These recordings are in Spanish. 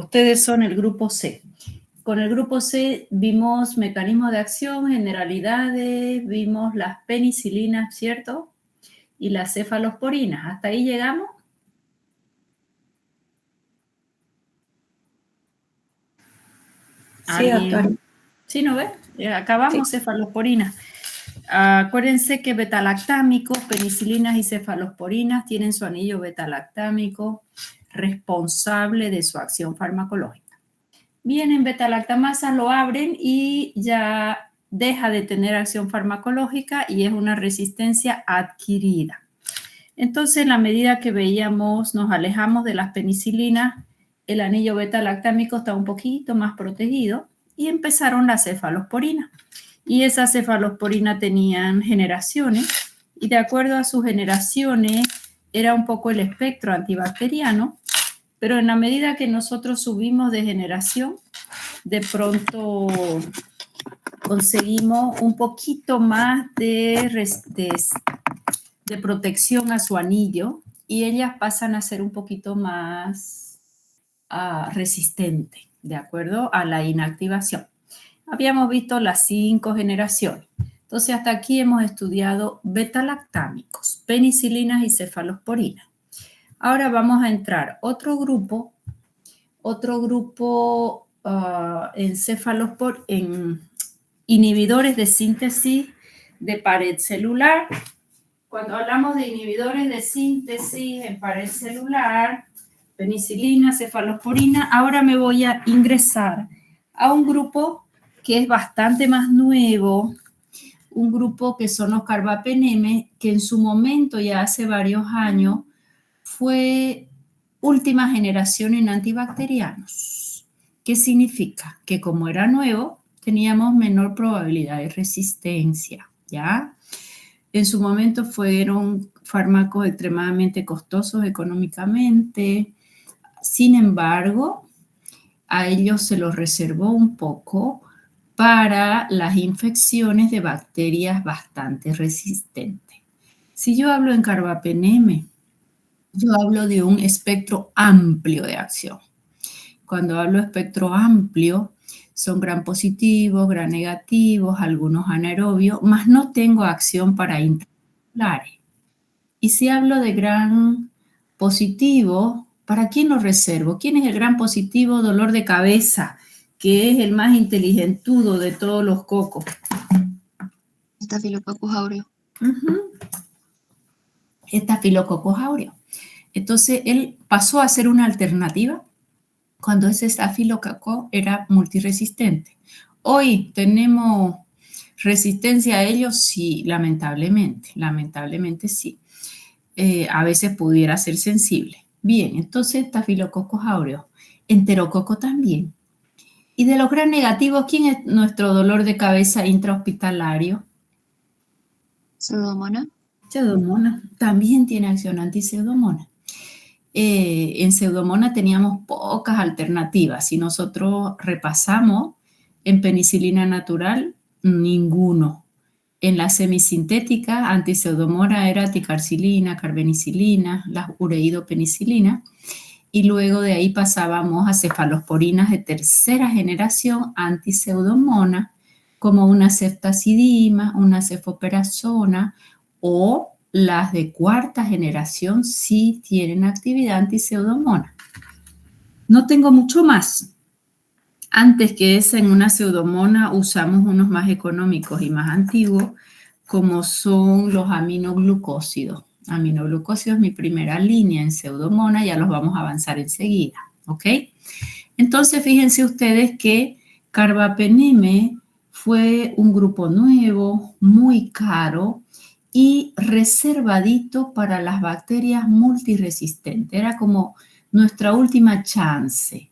Ustedes son el grupo C. Con el grupo C vimos mecanismos de acción, generalidades, vimos las penicilinas, ¿cierto? Y las cefalosporinas. ¿Hasta ahí llegamos? Sí, doctora. ¿Sí, no ves? Acabamos cefalosporinas. Acuérdense que betalactámicos, penicilinas y cefalosporinas tienen su anillo betalactámico responsable de su acción farmacológica. Vienen betalactamasas, lo abren y ya deja de tener acción farmacológica y es una resistencia adquirida. Entonces, en la medida que veíamos, nos alejamos de las penicilinas, el anillo betalactámico está un poquito más protegido y empezaron las cefalosporinas. Y esas cefalosporinas tenían generaciones y de acuerdo a sus generaciones era un poco el espectro antibacteriano, pero en la medida que nosotros subimos de generación, de pronto conseguimos un poquito más de protección a su anillo y ellas pasan a ser un poquito más resistentes, de acuerdo a la inactivación. Habíamos visto las 5 generaciones. Entonces, hasta aquí hemos estudiado betalactámicos, penicilinas y cefalosporinas. Ahora vamos a entrar otro grupo en inhibidores de síntesis de pared celular. Cuando hablamos de inhibidores de síntesis en pared celular, penicilina, cefalosporina, ahora me voy a ingresar a un grupo que es bastante más nuevo, un grupo que son los carbapenemes, que en su momento, ya hace varios años, fue última generación en antibacterianos. ¿Qué significa? Que como era nuevo, teníamos menor probabilidad de resistencia, ¿ya? En su momento fueron fármacos extremadamente costosos económicamente. Sin embargo, a ellos se los reservó un poco para las infecciones de bacterias bastante resistentes. Si yo hablo en carbapeneme, yo hablo de un espectro amplio de acción. Cuando hablo de espectro amplio, son gram positivos, gram negativos, algunos anaerobios, más no tengo acción para intracelulares. Y si hablo de gram positivo, ¿para quién lo reservo? ¿Quién es el gram positivo? Dolor de cabeza, que es el más inteligentudo de todos los cocos. Staphylococcus aureus. Staphylococcus aureus. Entonces, él pasó a ser una alternativa cuando ese estafilococo era multiresistente. Hoy tenemos resistencia a ellos, sí, lamentablemente sí. A veces pudiera ser sensible. Bien, entonces Staphylococcus aureus, enterococo también. Y de los gram negativos, ¿quién es nuestro dolor de cabeza intrahospitalario? Pseudomonas. Pseudomonas, también tiene acción anti-pseudomonas. En Pseudomonas teníamos pocas alternativas. Si nosotros repasamos, en penicilina natural, ninguno. En la semisintética, antipseudomonas era ticarcilina, carbenicilina, las ureidopenicilina, y luego de ahí pasábamos a cefalosporinas de tercera generación, antipseudomonas, como una ceftazidima, una cefoperazona, o las de cuarta generación sí tienen actividad antipseudomona. No tengo mucho más. Antes que esa, en una pseudomona usamos unos más económicos y más antiguos, como son los aminoglucósidos. Aminoglucósidos es mi primera línea en pseudomona, ya los vamos a avanzar enseguida, ¿ok? Entonces, fíjense ustedes que carbapeneme fue un grupo nuevo, muy caro y reservadito para las bacterias multiresistentes. Era como nuestra última chance.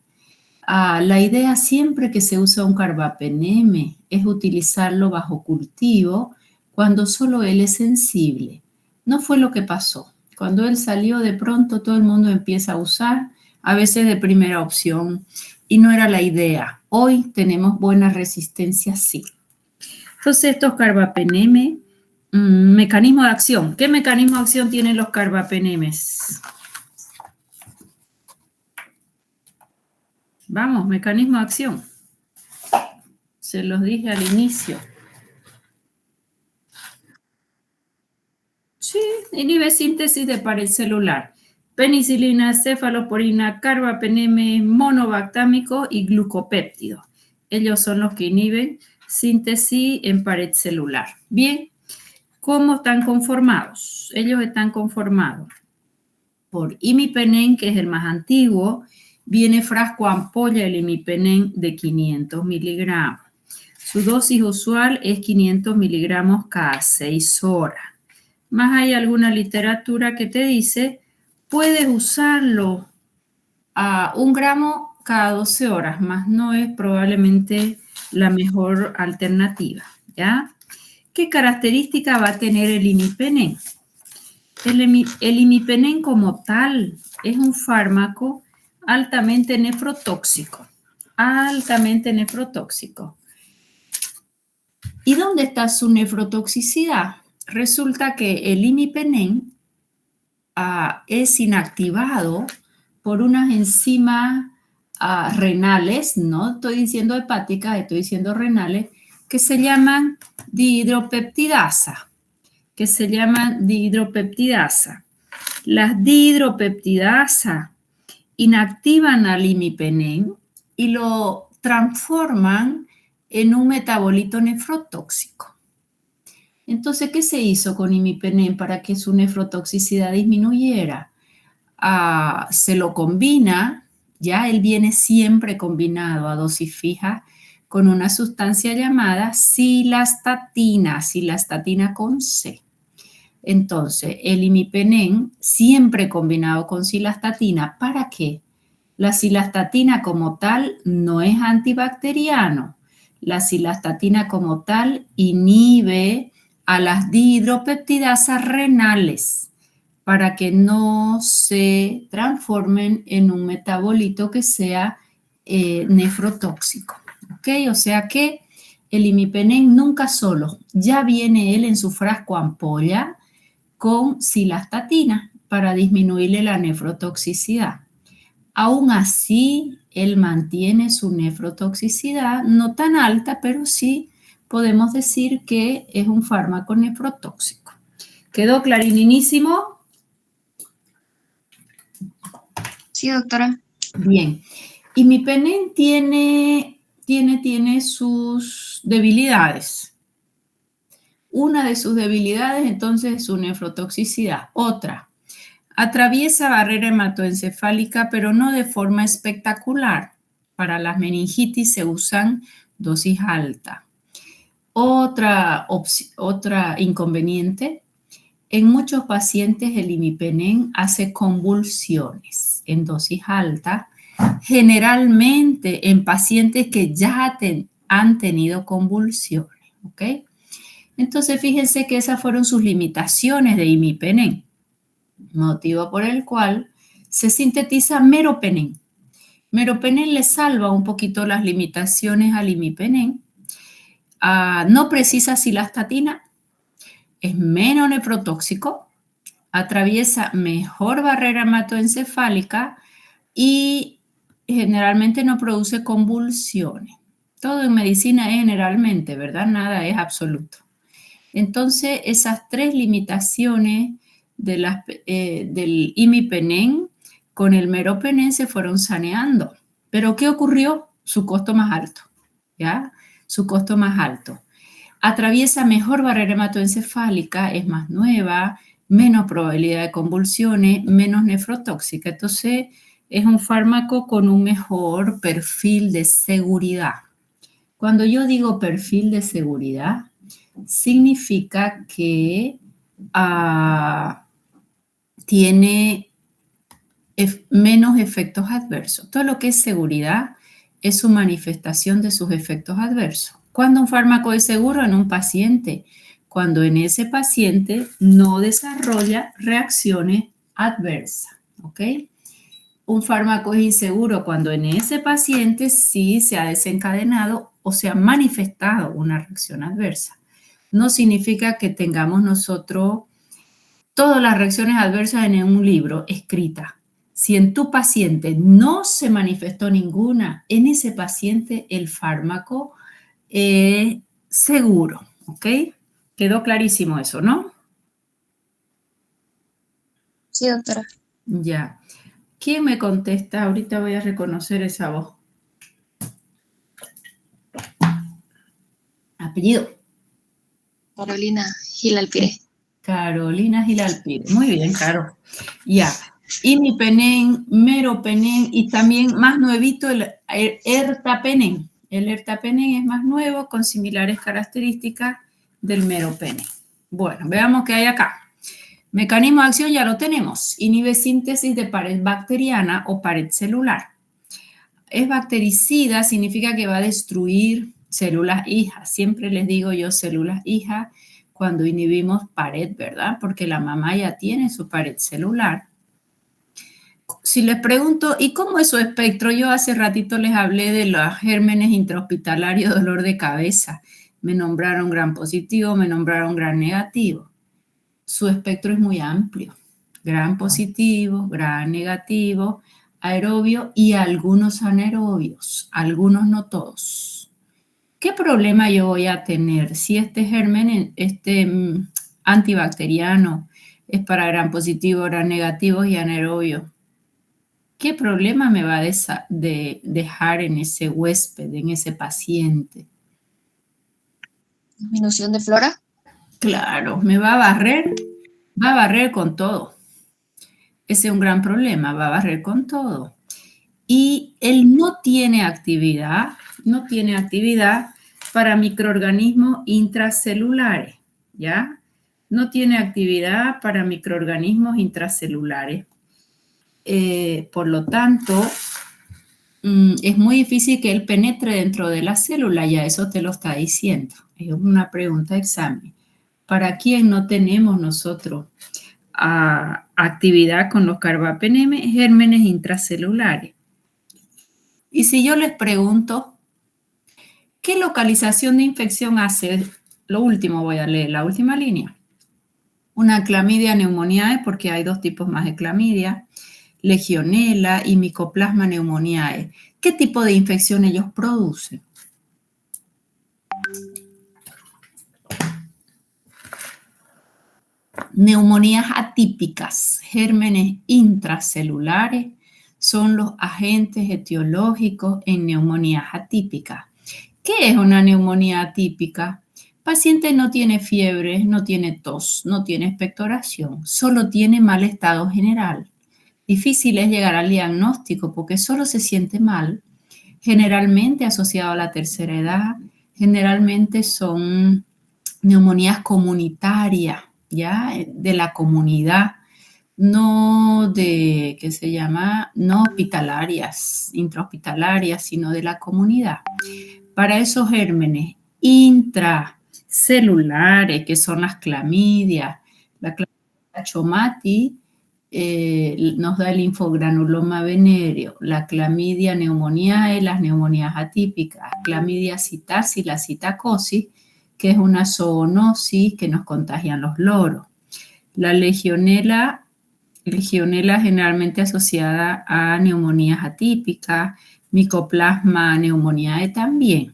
La idea siempre que se usa un carbapeneme es utilizarlo bajo cultivo cuando solo él es sensible. No fue lo que pasó. Cuando él salió, de pronto todo el mundo empieza a usar, a veces de primera opción, y no era la idea. Hoy tenemos buena resistencia, sí. Entonces, estos carbapeneme, mecanismo de acción. ¿Qué mecanismo de acción tienen los carbapenemes? Vamos, mecanismo de acción. Se los dije al inicio. Sí, inhibe síntesis de pared celular. Penicilina, cefalosporina, carbapenema, monobactámico y glucopéptido. Ellos son los que inhiben síntesis en pared celular. Bien, ¿cómo están conformados? Ellos están conformados por imipenem, que es el más antiguo. Viene frasco ampolla el imipenem de 500 miligramos. Su dosis usual es 500 miligramos cada 6 horas. Más hay alguna literatura que te dice, puedes usarlo a 1 gramo cada 12 horas, más no es probablemente la mejor alternativa, ¿ya? ¿Qué característica va a tener el imipenem? El imipenem como tal es un fármaco altamente nefrotóxico, altamente nefrotóxico. ¿Y dónde está su nefrotoxicidad? Resulta que el imipenem es inactivado por unas enzimas renales, no estoy diciendo hepáticas, estoy diciendo renales, que se llaman dihidropeptidasa, Las dihidropeptidasa inactivan al imipenem y lo transforman en un metabolito nefrotóxico. Entonces, ¿qué se hizo con imipenem para que su nefrotoxicidad disminuyera? Se lo combina, ya él viene siempre combinado a dosis fija con una sustancia llamada cilastatina con C. Entonces, el imipenem siempre combinado con cilastatina, ¿para qué? La cilastatina como tal no es antibacteriano. La cilastatina como tal inhibe a las dihidropeptidasas renales para que no se transformen en un metabolito que sea nefrotóxico. ¿Ok? O sea que el imipenem nunca solo, ya viene él en su frasco ampolla con cilastatina para disminuirle la nefrotoxicidad. Aún así, él mantiene su nefrotoxicidad, no tan alta, pero sí podemos decir que es un fármaco nefrotóxico. ¿Quedó clarinísimo? Sí, doctora. Bien. Imipenem tiene sus debilidades. Una de sus debilidades, entonces, es su nefrotoxicidad. Otra, atraviesa barrera hematoencefálica, pero no de forma espectacular. Para las meningitis se usan dosis alta. Otra inconveniente, en muchos pacientes el imipenem hace convulsiones en dosis alta, generalmente en pacientes que ya han tenido convulsiones, ¿ok? Entonces, fíjense que esas fueron sus limitaciones de imipenem, motivo por el cual se sintetiza meropenem. Meropenem le salva un poquito las limitaciones al imipenem. No precisa cilastatina, es menos nefrotóxico, atraviesa mejor barrera hematoencefálica y generalmente no produce convulsiones. Todo en medicina es generalmente, ¿verdad? Nada es absoluto. Entonces, esas 3 limitaciones del imipenem con el meropenem se fueron saneando. ¿Pero qué ocurrió? Su costo más alto, ¿ya? Su costo más alto. Atraviesa mejor barrera hematoencefálica, es más nueva, menos probabilidad de convulsiones, menos nefrotóxica. Entonces, es un fármaco con un mejor perfil de seguridad. Cuando yo digo perfil de seguridad, significa que tiene menos efectos adversos. Todo lo que es seguridad es su manifestación de sus efectos adversos. ¿Cuándo un fármaco es seguro? En un paciente, cuando en ese paciente no desarrolla reacciones adversas, ¿ok? Un fármaco es inseguro cuando en ese paciente sí se ha desencadenado o se ha manifestado una reacción adversa. No significa que tengamos nosotros todas las reacciones adversas en un libro escritas. Si en tu paciente no se manifestó ninguna, en ese paciente el fármaco es seguro, ¿ok? Quedó clarísimo eso, ¿no? Sí, doctora. Ya. ¿Quién me contesta? Ahorita voy a reconocer esa voz. Apellido. Carolina Gilalpire. Carolina Gilalpire. Muy bien, Caro. Ya. Imipenem, meropenem y también más nuevito el ertapenem. El ertapenem es más nuevo con similares características del meropenem. Bueno, veamos qué hay acá. Mecanismo de acción ya lo tenemos. Inhibe síntesis de pared bacteriana o pared celular. Es bactericida, significa que va a destruir células hijas. Siempre les digo yo células hijas cuando inhibimos pared, ¿verdad? Porque la mamá ya tiene su pared celular. Si les pregunto, ¿y cómo es su espectro? Yo hace ratito les hablé de los gérmenes intrahospitalarios, dolor de cabeza. Me nombraron gran positivo, me nombraron gran negativo. Su espectro es muy amplio. Gran positivo, gran negativo, aerobio y algunos anaerobios, algunos no todos. ¿Qué problema yo voy a tener si este germen, antibacteriano es para gran positivo, gran negativo y anaerobio? ¿Qué problema me va a dejar en ese huésped, en ese paciente? Disminución de flora. Claro, me va a barrer con todo. Ese es un gran problema, va a barrer con todo. Y él no tiene actividad para microorganismos intracelulares, ¿ya? No tiene actividad para microorganismos intracelulares. Por lo tanto, es muy difícil que él penetre dentro de la célula, ya eso te lo está diciendo. Es una pregunta de examen. ¿Para quién no tenemos nosotros actividad con los carbapenemes? Gérmenes intracelulares. Y si yo les pregunto, ¿qué localización de infección hace? Lo último voy a leer, la última línea. Una clamidia pneumoniae, porque hay dos tipos más de clamidia, legionela y micoplasma pneumoniae. ¿Qué tipo de infección ellos producen? Neumonías atípicas, gérmenes intracelulares, son los agentes etiológicos en neumonías atípicas. ¿Qué es una neumonía atípica? Paciente no tiene fiebre, no tiene tos, no tiene expectoración, solo tiene mal estado general. Difícil es llegar al diagnóstico porque solo se siente mal, generalmente asociado a la tercera edad, generalmente son neumonías comunitarias, ¿ya? De la comunidad, no de, ¿qué se llama? No hospitalarias, intrahospitalarias, sino de la comunidad. Para esos gérmenes intracelulares, que son las clamidias, la clamidia chomati, nos da el linfogranuloma venéreo, la clamidia pneumoniae, las neumonías atípicas, clamidia citasi, la citacosis, que es una zoonosis que nos contagian los loros. La legionela generalmente asociada a neumonías atípicas, micoplasma pneumoniae también.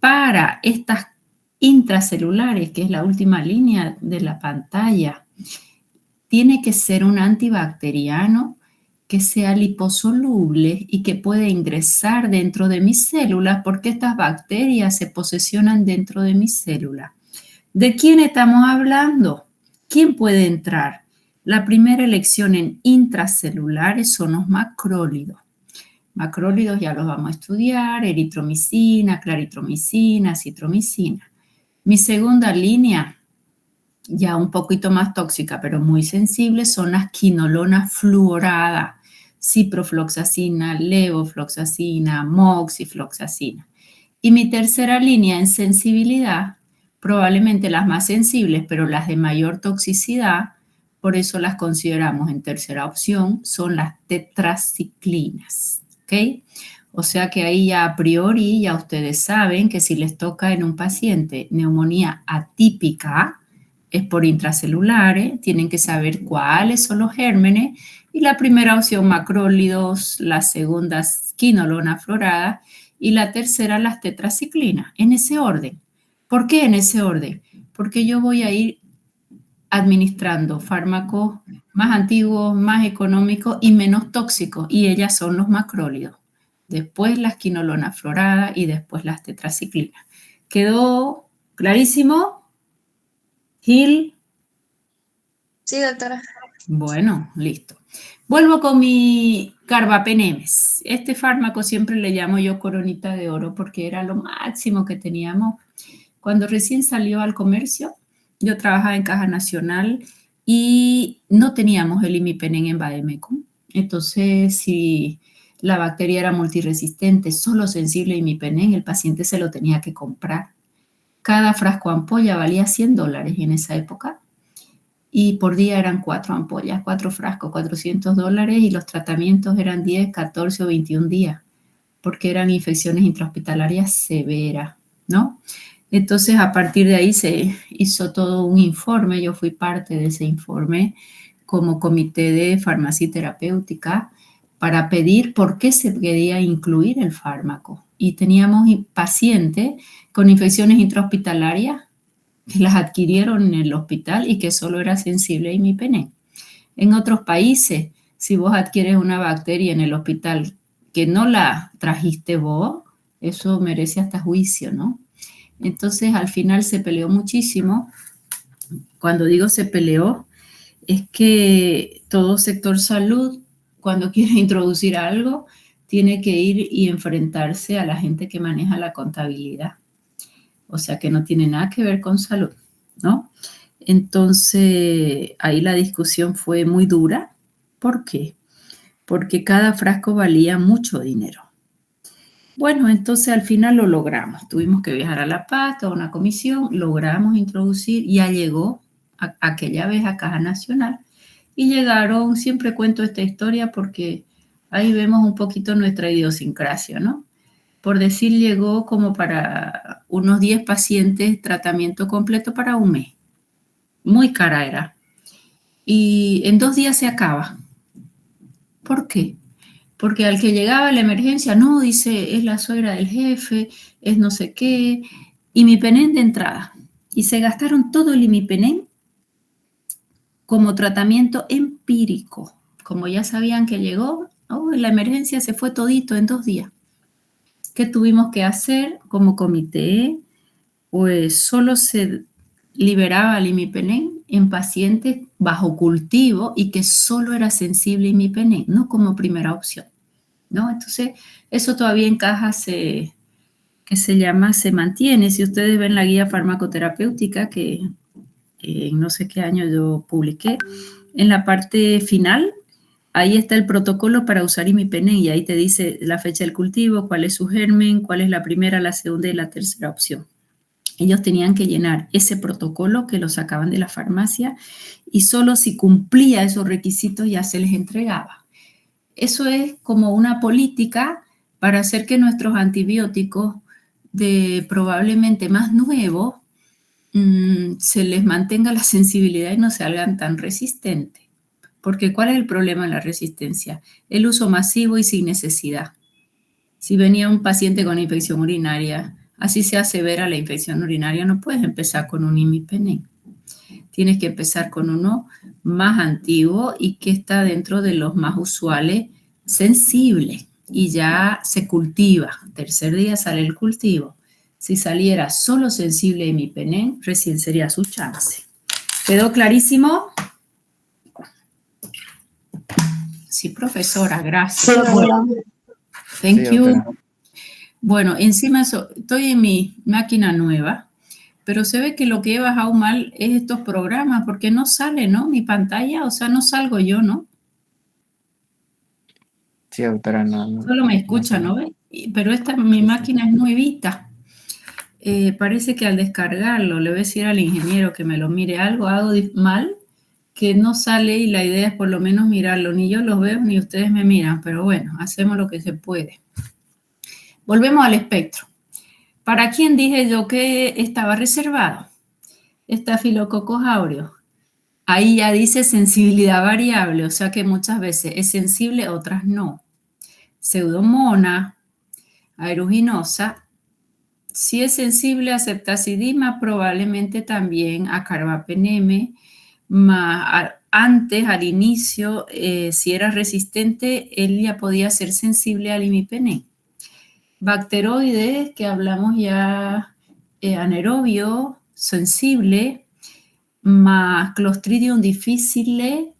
Para estas intracelulares, que es la última línea de la pantalla, tiene que ser un antibacteriano que sea liposoluble y que pueda ingresar dentro de mis células porque estas bacterias se posesionan dentro de mis células. ¿De quién estamos hablando? ¿Quién puede entrar? La primera elección en intracelulares son los macrólidos. Macrólidos ya los vamos a estudiar, eritromicina, claritromicina, citromicina. Mi segunda línea, ya un poquito más tóxica, pero muy sensible, son las quinolonas fluoradas, ciprofloxacina, levofloxacina, moxifloxacina. Y mi tercera línea en sensibilidad, probablemente las más sensibles, pero las de mayor toxicidad, por eso las consideramos en tercera opción, son las tetraciclinas, ¿ok? O sea que ahí ya a priori ya ustedes saben que si les toca en un paciente neumonía atípica, es por intracelulares, tienen que saber cuáles son los gérmenes Y la primera opción, macrólidos, la segunda, quinolona florada, y la tercera, las tetraciclinas, en ese orden. ¿Por qué en ese orden? Porque yo voy a ir administrando fármacos más antiguos, más económicos y menos tóxicos, y ellas son los macrólidos. Después las quinolonas floradas y después las tetraciclinas. ¿Quedó clarísimo? Gil. Sí, doctora. Bueno, listo. Vuelvo con mi carbapenemes. Este fármaco siempre le llamo yo coronita de oro porque era lo máximo que teníamos. Cuando recién salió al comercio, yo trabajaba en Caja Nacional y no teníamos el imipenem en Bademecum. Entonces, si la bacteria era multiresistente, solo sensible a imipenem, el paciente se lo tenía que comprar. Cada frasco ampolla valía $100 en esa época. Y por día eran 4 ampollas, 4 frascos, $400 y los tratamientos eran 10, 14 o 21 días, porque eran infecciones intrahospitalarias severas, ¿no? Entonces, a partir de ahí se hizo todo un informe, yo fui parte de ese informe como comité de farmacia terapéutica para pedir por qué se quería incluir el fármaco. Y teníamos pacientes con infecciones intrahospitalarias que las adquirieron en el hospital y que solo era sensible a imipenem. En otros países, si vos adquieres una bacteria en el hospital que no la trajiste vos, eso merece hasta juicio, ¿no? Entonces, al final se peleó muchísimo. Cuando digo se peleó, es que todo sector salud, cuando quiere introducir algo, tiene que ir y enfrentarse a la gente que maneja la contabilidad. O sea, que no tiene nada que ver con salud, ¿no? Entonces, ahí la discusión fue muy dura. ¿Por qué? Porque cada frasco valía mucho dinero. Bueno, entonces al final lo logramos. Tuvimos que viajar a La Paz, a una comisión, logramos introducir, ya llegó aquella vez a Caja Nacional y llegaron, siempre cuento esta historia porque ahí vemos un poquito nuestra idiosincrasia, ¿no? Por decir, llegó como para unos 10 pacientes, tratamiento completo para un mes. Muy cara era. Y en 2 días se acaba. ¿Por qué? Porque al que llegaba la emergencia, no, dice, es la suegra del jefe, es no sé qué, imipenem de entrada. Y se gastaron todo el imipenem como tratamiento empírico. Como ya sabían que llegó, oh, la emergencia se fue todito en 2 días. ¿Qué tuvimos que hacer como comité? Pues solo se liberaba el imipenem en pacientes bajo cultivo y que solo era sensible a imipenem, no como primera opción, ¿no? Entonces, eso todavía en caja se mantiene. Si ustedes ven la guía farmacoterapéutica que en no sé qué año yo publiqué, en la parte final, ahí está el protocolo para usar imipenem y ahí te dice la fecha del cultivo, cuál es su germen, cuál es la primera, la segunda y la tercera opción. Ellos tenían que llenar ese protocolo que lo sacaban de la farmacia y solo si cumplía esos requisitos ya se les entregaba. Eso es como una política para hacer que nuestros antibióticos de probablemente más nuevos se les mantenga la sensibilidad y no se hagan tan resistentes. Porque ¿cuál es el problema de la resistencia? El uso masivo y sin necesidad. Si venía un paciente con infección urinaria, así sea severa la infección urinaria, no puedes empezar con un imipenem. Tienes que empezar con uno más antiguo y que está dentro de los más usuales, sensible, y ya se cultiva. Tercer día sale el cultivo. Si saliera solo sensible a imipenem, recién sería su chance. ¿Quedó clarísimo? Sí, profesora, gracias. Thank you. Bueno, encima estoy en mi máquina nueva, pero se ve que lo que he bajado mal es estos programas, porque no sale, ¿no? Mi pantalla, o sea, no salgo yo, ¿no? Sí, doctora, no. Solo me escucha, ¿no ve? Pero mi máquina es nuevita. Parece que al descargarlo, le voy a decir al ingeniero que me lo mire, algo hago mal, que no sale y la idea es por lo menos mirarlo. Ni yo los veo, ni ustedes me miran, pero bueno, hacemos lo que se puede. Volvemos al espectro. ¿Para quién dije yo que estaba reservado? Estafilococcus aureus. Ahí ya dice sensibilidad variable, o sea que muchas veces es sensible, otras no. Pseudomonas aeruginosa, si es sensible a ceftazidima, probablemente también a carbapenem, antes, al inicio, si era resistente, él ya podía ser sensible al imipenem. Bacteroides, que hablamos ya, anaerobio, sensible, más Clostridium difficile,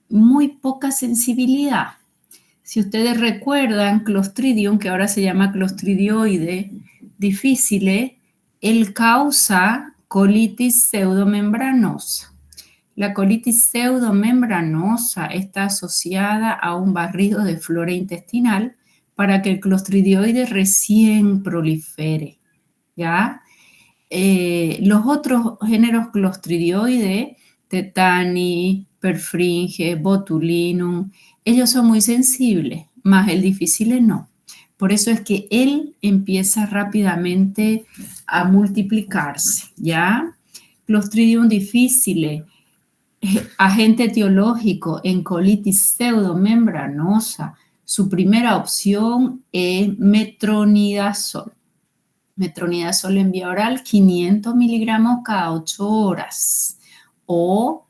muy poca sensibilidad. Si ustedes recuerdan, Clostridium, que ahora se llama Clostridioide difficile, él causa colitis pseudomembranosa. La colitis pseudomembranosa está asociada a un barrido de flora intestinal para que el Clostridioide recién prolifere, ¿ya? Los otros géneros Clostridioide, Tetani, Perfringe, Botulinum, ellos son muy sensibles, más el difícil no. Por eso es que él empieza rápidamente a multiplicarse, ¿ya? Clostridium difficile, agente etiológico en colitis pseudomembranosa, su primera opción es metronidazol. Metronidazol en vía oral, 500 miligramos cada 8 horas o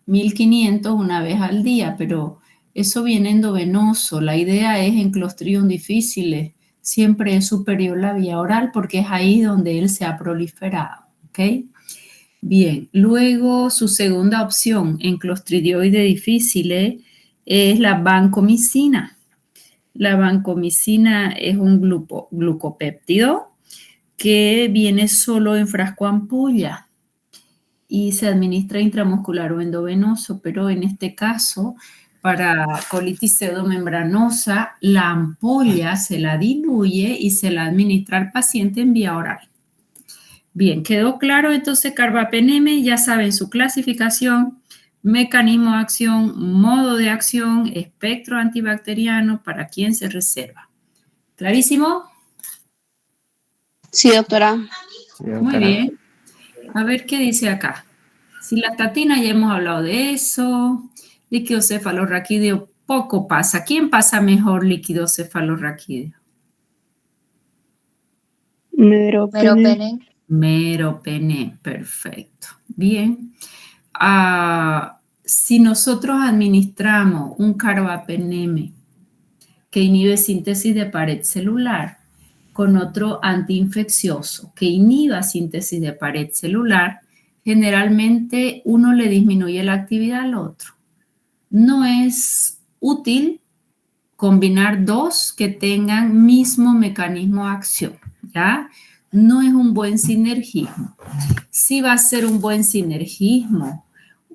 1500 una vez al día, pero eso viene endovenoso. La idea es en Clostridium difficile, siempre es superior la vía oral porque es ahí donde él se ha proliferado, ¿ok? Bien, luego su segunda opción en Clostridioide difficile es la vancomicina. La vancomicina es un glucopéptido que viene solo en frasco ampolla y se administra intramuscular o endovenoso, pero en este caso, para colitis pseudomembranosa, la ampolla se la diluye y se la administra al paciente en vía oral. Bien, ¿quedó claro entonces carbapenem? Ya saben su clasificación, mecanismo de acción, modo de acción, espectro antibacteriano, para quién se reserva. ¿Clarísimo? Sí, doctora. Sí, Muy doctora. bien. A ver qué dice acá. Cilastatina, ya hemos hablado de eso. Líquido cefalorraquídeo, poco pasa. ¿Quién pasa mejor líquido cefalorraquídeo? Meropenem. Meropenem, perfecto. Bien. Si nosotros administramos un carbapenem que inhibe síntesis de pared celular con otro antiinfeccioso que inhiba síntesis de pared celular, generalmente uno le disminuye la actividad al otro. No es útil combinar dos que tengan mismo mecanismo de acción, ¿ya? No es un buen sinergismo. Sí va a ser un buen sinergismo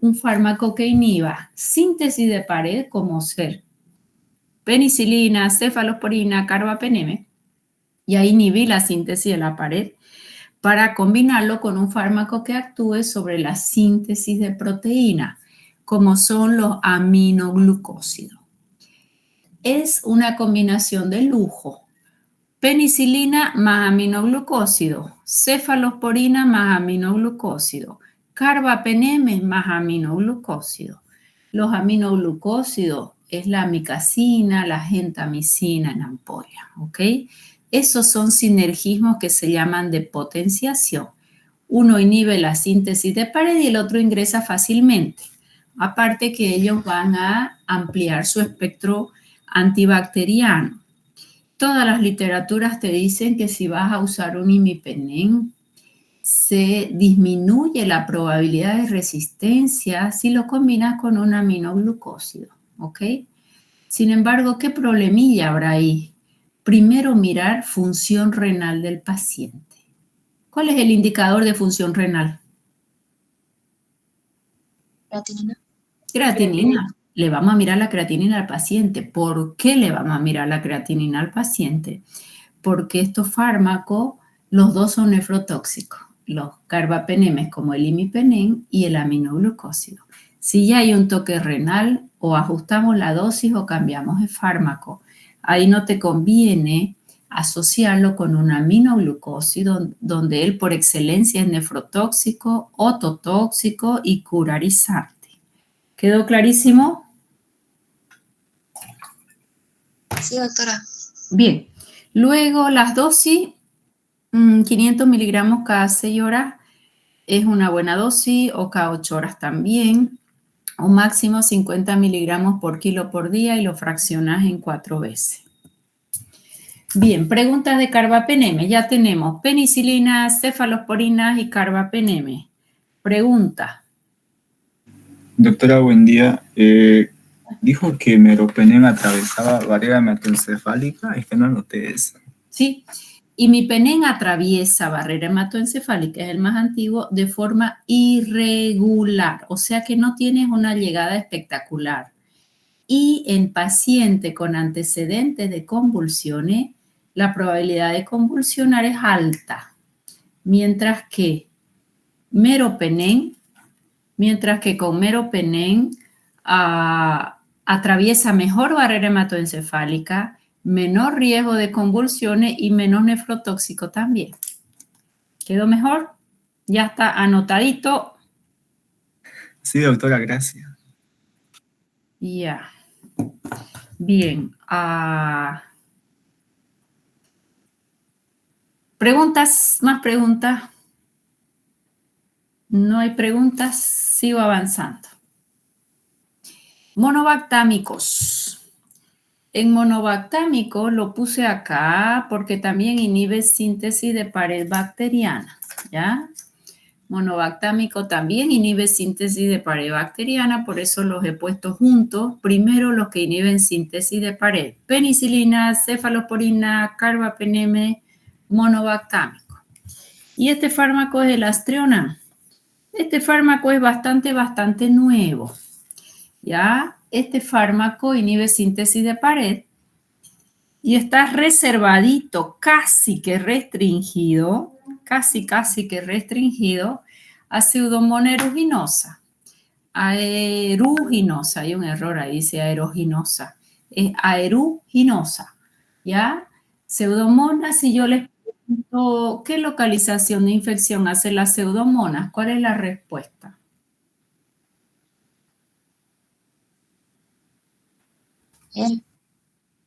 un fármaco que inhiba síntesis de pared como ser penicilina, cefalosporina, carbapenem, y ahí inhibir la síntesis de la pared para combinarlo con un fármaco que actúe sobre la síntesis de proteína, como son los aminoglucósidos. Es una combinación de lujo. Penicilina más aminoglucósido, cefalosporina más aminoglucósido, carbapenem más aminoglucósido. Los aminoglucósidos es la amicacina, la gentamicina en ampolla, ¿ok? Esos son sinergismos que se llaman de potenciación. Uno inhibe la síntesis de pared y el otro ingresa fácilmente. Aparte que ellos van a ampliar su espectro antibacteriano. Todas las literaturas te dicen que si vas a usar un imipenem, se disminuye la probabilidad de resistencia si lo combinas con un aminoglucósido, ¿ok? Sin embargo, ¿qué problemilla habrá ahí? Primero mirar función renal del paciente. ¿Cuál es el indicador de función renal? Creatinina. Creatinina. Le vamos a mirar la creatinina al paciente. ¿Por qué le vamos a mirar la creatinina al paciente? Porque estos fármacos, los dos son nefrotóxicos. Los carbapenemes como el imipenem y el aminoglucósido. Si ya hay un toque renal, o ajustamos la dosis o cambiamos el fármaco. Ahí no te conviene asociarlo con un aminoglucósido donde él por excelencia es nefrotóxico, ototóxico y curarizante. ¿Quedó clarísimo? Sí, doctora. Bien. Luego las dosis, 500 miligramos cada 6 horas es una buena dosis, o cada 8 horas también, o máximo 50 miligramos por kilo por día y lo fraccionas en 4 veces. Bien, preguntas de carbapeneme. Ya tenemos penicilina, cefalosporinas y carbapeneme. Pregunta. Doctora, buen día. Dijo que meropenem atravesaba barrera hematoencefálica. Es que no noté eso. Sí, imipenem atraviesa barrera hematoencefálica, es el más antiguo, de forma irregular, o sea que no tienes una llegada espectacular. Y en paciente con antecedentes de convulsiones, la probabilidad de convulsionar es alta, mientras que con meropenem atraviesa mejor barrera hematoencefálica, menor riesgo de convulsiones y menos nefrotóxico también. ¿Quedó mejor? Ya está anotadito. Sí, doctora, gracias. Ya. Bien. ¿Preguntas? ¿Más preguntas? No hay preguntas. Sigo avanzando. Monobactámicos. En monobactámico lo puse acá porque también inhibe síntesis de pared bacteriana, ¿ya? Monobactámico también inhibe síntesis de pared bacteriana, por eso los he puesto juntos. Primero los que inhiben síntesis de pared. Penicilina, cefalosporina, carbapeneme, monobactámico. Y este fármaco es el Astreonam. Este fármaco es bastante nuevo, ¿ya? Este fármaco inhibe síntesis de pared y está reservadito, casi que restringido a Pseudomonas aeruginosa. Aeruginosa, hay un error ahí, dice aeruginosa. Es aeruginosa, ¿ya? Pseudomonas, si yo les pregunto, ¿qué localización de infección hace la pseudomonas? ¿Cuál es la respuesta?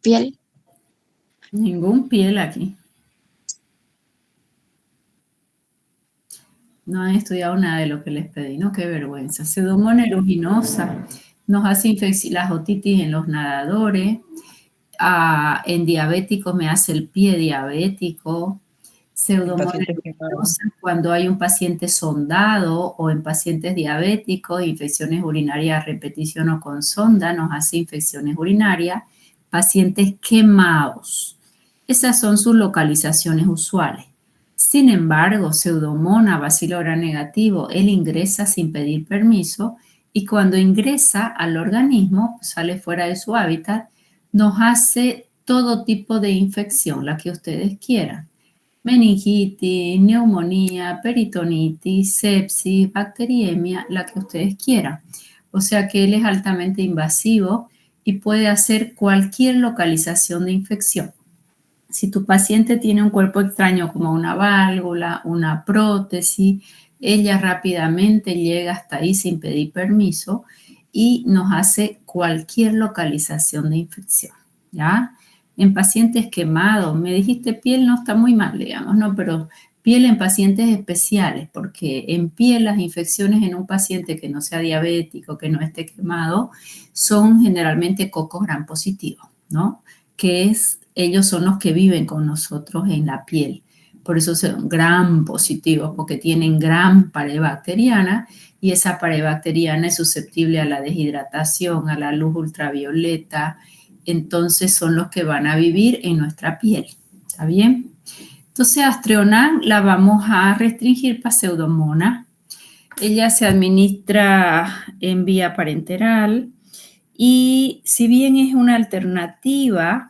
Piel. Ningún piel aquí. No han estudiado nada de lo que les pedí, ¿no? Qué vergüenza. Pseudomonas aeruginosa nos hace las otitis en los nadadores. En diabéticos me hace el pie diabético. Pseudomonas aeruginosa cuando hay un paciente sondado o en pacientes diabéticos, infecciones urinarias a repetición o con sonda, nos hace infecciones urinarias. Pacientes quemados. Esas son sus localizaciones usuales. Sin embargo, Pseudomonas Bacilo Gram negativo, él ingresa sin pedir permiso y cuando ingresa al organismo, sale fuera de su hábitat, nos hace todo tipo de infección, la que ustedes quieran. Meningitis, neumonía, peritonitis, sepsis, bacteriemia, la que ustedes quieran. O sea que él es altamente invasivo y puede hacer cualquier localización de infección. Si tu paciente tiene un cuerpo extraño como una válvula, una prótesis, ella rápidamente llega hasta ahí sin pedir permiso y nos hace cualquier localización de infección, ¿ya? En pacientes quemados, me dijiste piel no está muy mal, digamos, ¿no? Pero piel en pacientes especiales, porque en piel las infecciones en un paciente que no sea diabético, que no esté quemado, son generalmente cocos gram positivos, ¿no? Ellos son los que viven con nosotros en la piel. Por eso son gram positivos, porque tienen gran pared bacteriana y esa pared bacteriana es susceptible a la deshidratación, a la luz ultravioleta. Entonces son los que van a vivir en nuestra piel. ¿Está bien? Entonces Astreonam la vamos a restringir para Pseudomonas. Ella se administra en vía parenteral y si bien es una alternativa,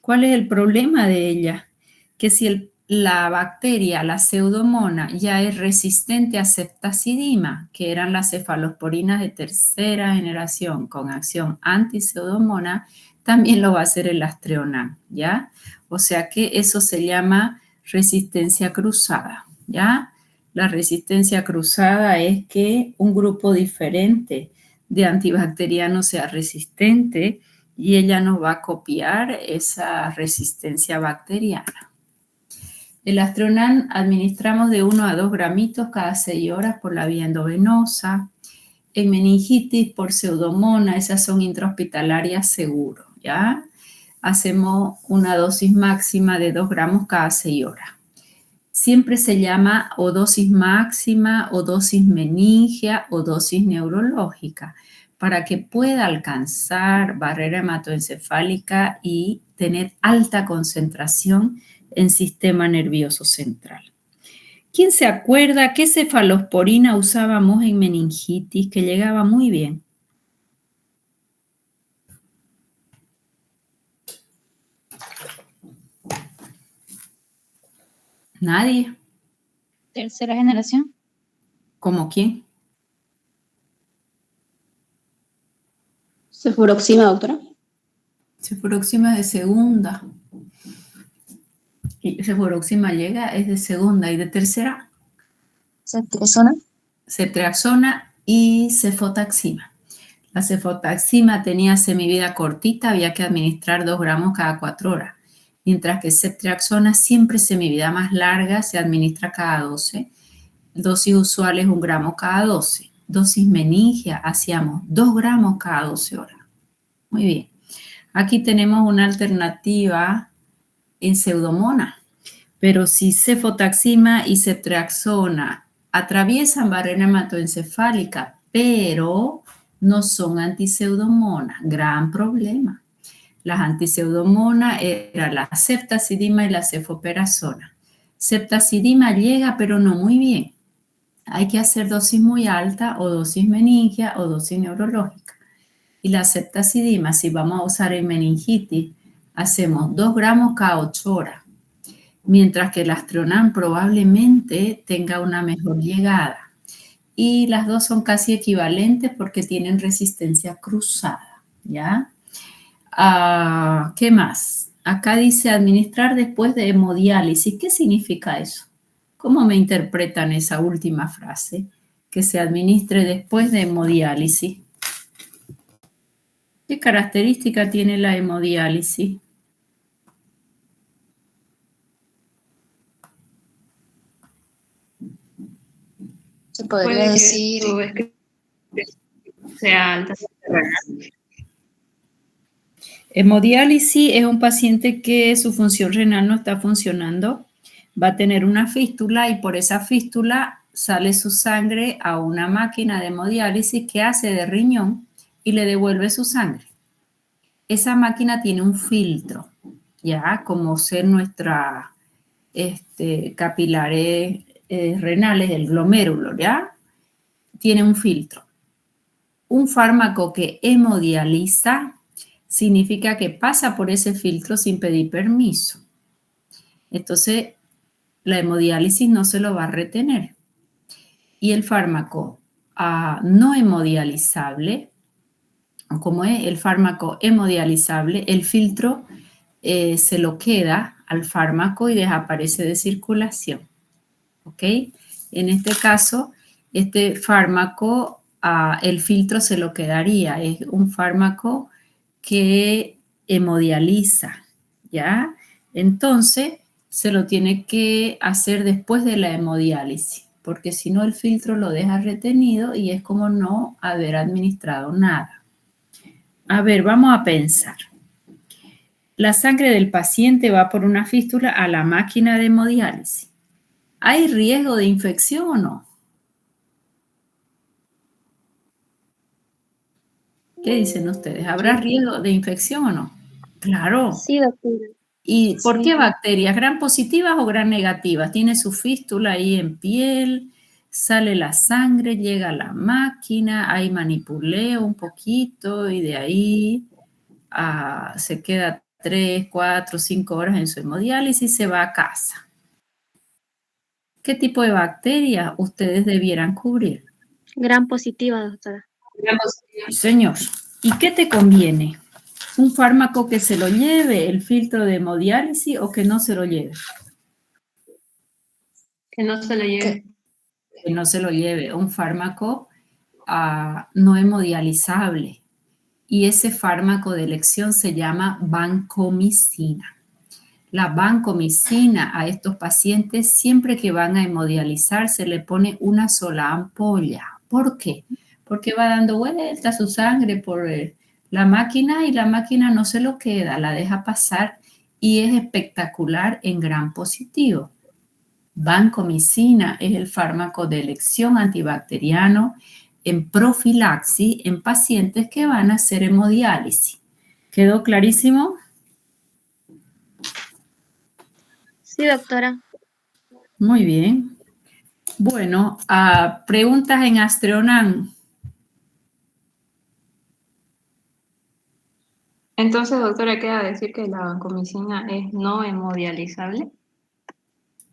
¿cuál es el problema de ella? Que si la bacteria, la Pseudomonas, ya es resistente a ceftazidima, que eran las cefalosporinas de tercera generación con acción anti-Pseudomonas, también lo va a hacer el Astreonam, ¿ya? O sea que eso se llama resistencia cruzada, ¿ya? La resistencia cruzada es que un grupo diferente de antibacteriano sea resistente y ella nos va a copiar esa resistencia bacteriana. El Astronan administramos de 1 a 2 gramitos cada 6 horas por la vía endovenosa. En meningitis por pseudomonas, esas son intrahospitalarias seguro, ¿ya? Hacemos una dosis máxima de 2 gramos cada 6 horas. Siempre se llama o dosis máxima o dosis meningia o dosis neurológica para que pueda alcanzar barrera hematoencefálica y tener alta concentración en sistema nervioso central. ¿Quién se acuerda qué cefalosporina usábamos en meningitis que llegaba muy bien? ¿Nadie? Tercera generación. ¿Cómo quién? Cefuroxima, doctora. Cefuroxima de segunda. Y cefuroxima llega, es de segunda. ¿Y de tercera? Ceftriaxona. Ceftriaxona y cefotaxima. La cefotaxima tenía semivida cortita, había que administrar 2 gramos cada 4 horas. Mientras que ceftriaxona siempre semivida más larga, se administra cada 12. Dosis usual es 1 gramo cada 12. Dosis meningia hacíamos 2 gramos cada 12 horas. Muy bien. Aquí tenemos una alternativa en pseudomonas. Pero si cefotaxima y ceftriaxona atraviesan barrera hematoencefálica, pero no son antipseudomonas, gran problema. Las antipseudomonas eran la ceftazidima y la cefoperazona. Ceftazidima llega, pero no muy bien. Hay que hacer dosis muy alta o dosis meningia o dosis neurológica. Y la ceftazidima, si vamos a usar en meningitis, hacemos 2 gramos cada 8 horas. Mientras que el Astronan probablemente tenga una mejor llegada. Y las dos son casi equivalentes porque tienen resistencia cruzada, ¿ya? ¿Qué más? Acá dice administrar después de hemodiálisis. ¿Qué significa eso? ¿Cómo me interpretan esa última frase? Que se administre después de hemodiálisis. ¿Qué característica tiene la hemodiálisis? Se podría decir que sea alta. Hemodiálisis es un paciente que su función renal no está funcionando, va a tener una fístula y por esa fístula sale su sangre a una máquina de hemodiálisis que hace de riñón y le devuelve su sangre. Esa máquina tiene un filtro, ya como ser nuestra capilares renales, el glomérulo, ya tiene un filtro. Un fármaco que hemodializa significa que pasa por ese filtro sin pedir permiso. Entonces, la hemodiálisis no se lo va a retener. Y el fármaco no hemodializable, como es el fármaco hemodializable, el filtro se lo queda al fármaco y desaparece de circulación. ¿Ok? En este caso, este fármaco, el filtro se lo quedaría. Es un fármaco que hemodializa, ¿ya? Entonces, se lo tiene que hacer después de la hemodiálisis, porque si no el filtro lo deja retenido y es como no haber administrado nada. A ver, vamos a pensar. La sangre del paciente va por una fístula a la máquina de hemodiálisis. ¿Hay riesgo de infección o no? ¿Qué dicen ustedes? ¿Habrá riesgo de infección o no? Claro. Sí, doctora. ¿Y por Sí. qué bacterias? ¿Gran positivas o gran negativas? Tiene su fístula ahí en piel, sale la sangre, llega a la máquina, hay manipuleo un poquito y de ahí se queda 3, 4, 5 horas en su hemodiálisis y se va a casa. ¿Qué tipo de bacterias ustedes debieran cubrir? Gran positiva, doctora. Señor, ¿y qué te conviene? ¿Un fármaco que se lo lleve el filtro de hemodiálisis o que no se lo lleve? Que no se lo lleve. Que no se lo lleve. Un fármaco no hemodializable y ese fármaco de elección se llama vancomicina. La vancomicina a estos pacientes siempre que van a hemodializar se le pone una sola ampolla. ¿Por qué? Porque va dando vuelta su sangre por la máquina y la máquina no se lo queda, la deja pasar y es espectacular en gram positivo. Vancomicina es el fármaco de elección antibacteriano en profilaxis en pacientes que van a hacer hemodiálisis. ¿Quedó clarísimo? Sí, doctora. Muy bien. Bueno, preguntas en Astreonam. Entonces, doctora, queda decir que la vancomicina es no hemodializable.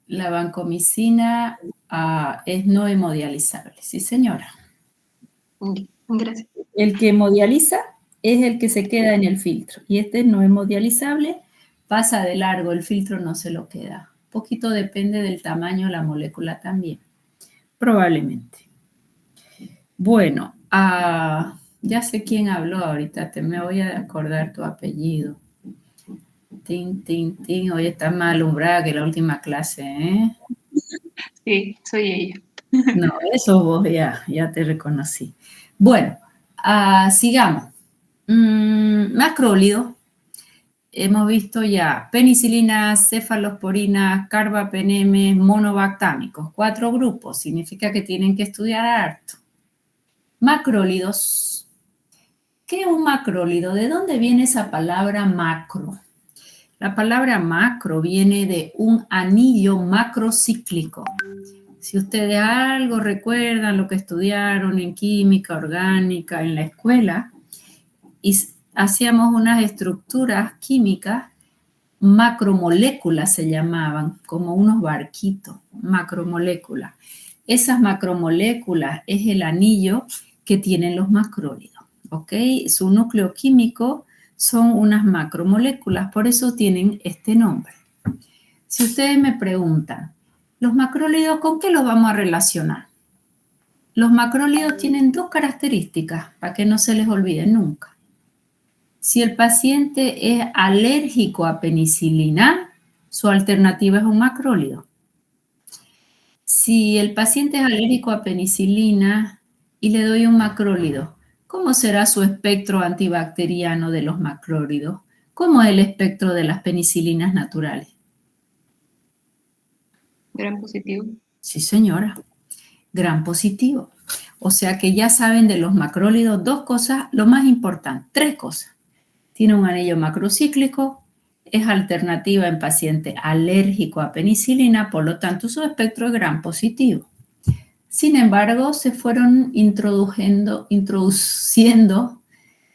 La vancomicina es no hemodializable. Sí, señora. Gracias. El que hemodializa es el que se queda en el filtro. Y este no hemodializable pasa de largo, el filtro no se lo queda. Un poquito depende del tamaño de la molécula también. Probablemente. Bueno, ya sé quién habló ahorita, me voy a acordar tu apellido. Tin. Hoy está más alumbrada que la última clase, ¿eh? Sí, soy ella. No, eso vos ya te reconocí. Bueno, sigamos. Macrólido. Hemos visto ya penicilinas, cefalosporinas, carbapenemes, monobactámicos. 4 grupos. Significa que tienen que estudiar harto. Macrólidos. ¿Qué es un macrólido? ¿De dónde viene esa palabra macro? La palabra macro viene de un anillo macrocíclico. Si ustedes algo recuerdan lo que estudiaron en química orgánica en la escuela, y hacíamos unas estructuras químicas, macromoléculas se llamaban, como unos barquitos, macromoléculas. Esas macromoléculas es el anillo que tienen los macrólidos, ¿ok? Su núcleo químico son unas macromoléculas, por eso tienen este nombre. Si ustedes me preguntan, ¿los macrólidos con qué los vamos a relacionar? Los macrólidos tienen 2 características, para que no se les olvide nunca. Si el paciente es alérgico a penicilina, su alternativa es un macrólido. Si el paciente es alérgico a penicilina y le doy un macrólido, ¿cómo será su espectro antibacteriano de los macrólidos? ¿Cómo es el espectro de las penicilinas naturales? Gran positivo. Sí, señora. Gran positivo. O sea que ya saben de los macrólidos 2 cosas, lo más importante, 3 cosas. Tiene un anillo macrocíclico, es alternativa en paciente alérgico a penicilina, por lo tanto su espectro es gran positivo. Sin embargo, se fueron introduciendo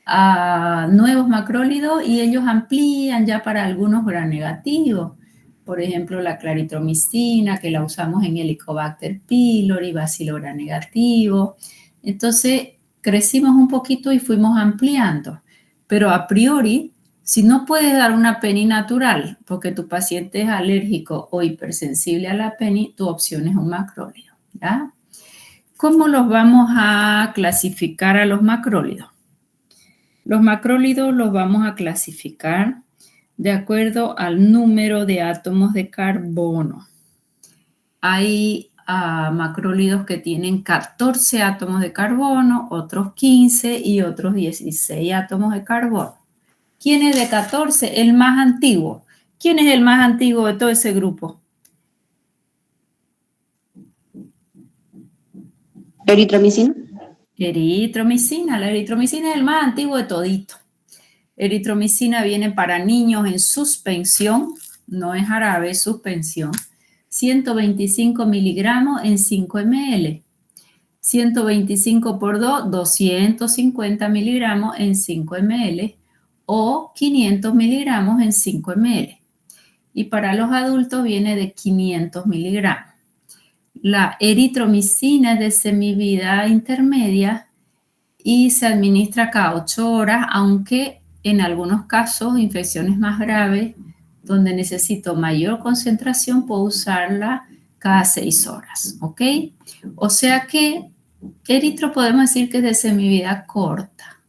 a nuevos macrólidos y ellos amplían ya para algunos gram negativos. Por ejemplo, la claritromicina, que la usamos en Helicobacter pylori, bacilo gram negativo. Entonces, crecimos un poquito y fuimos ampliando. Pero a priori, si no puedes dar una peni natural porque tu paciente es alérgico o hipersensible a la peni, tu opción es un macrólido, ¿ya? ¿Cómo los vamos a clasificar a los macrólidos? Los macrólidos los vamos a clasificar de acuerdo al número de átomos de carbono. Hay macrólidos que tienen 14 átomos de carbono, otros 15 y otros 16 átomos de carbono. ¿Quién es de 14? El más antiguo. ¿Quién es el más antiguo de todo ese grupo? Eritromicina. Eritromicina. La eritromicina es el más antiguo de todito. Eritromicina viene para niños en suspensión, no es jarabe, es suspensión. 125 miligramos en 5 ml. 125 por 2, 250 miligramos en 5 ml o 500 miligramos en 5 ml. Y para los adultos viene de 500 miligramos. La eritromicina es de semivida intermedia y se administra cada 8 horas, aunque en algunos casos, infecciones más graves, donde necesito mayor concentración, puedo usarla cada 6 horas, ¿ok? O sea que Eritro podemos decir que es de semivida corta.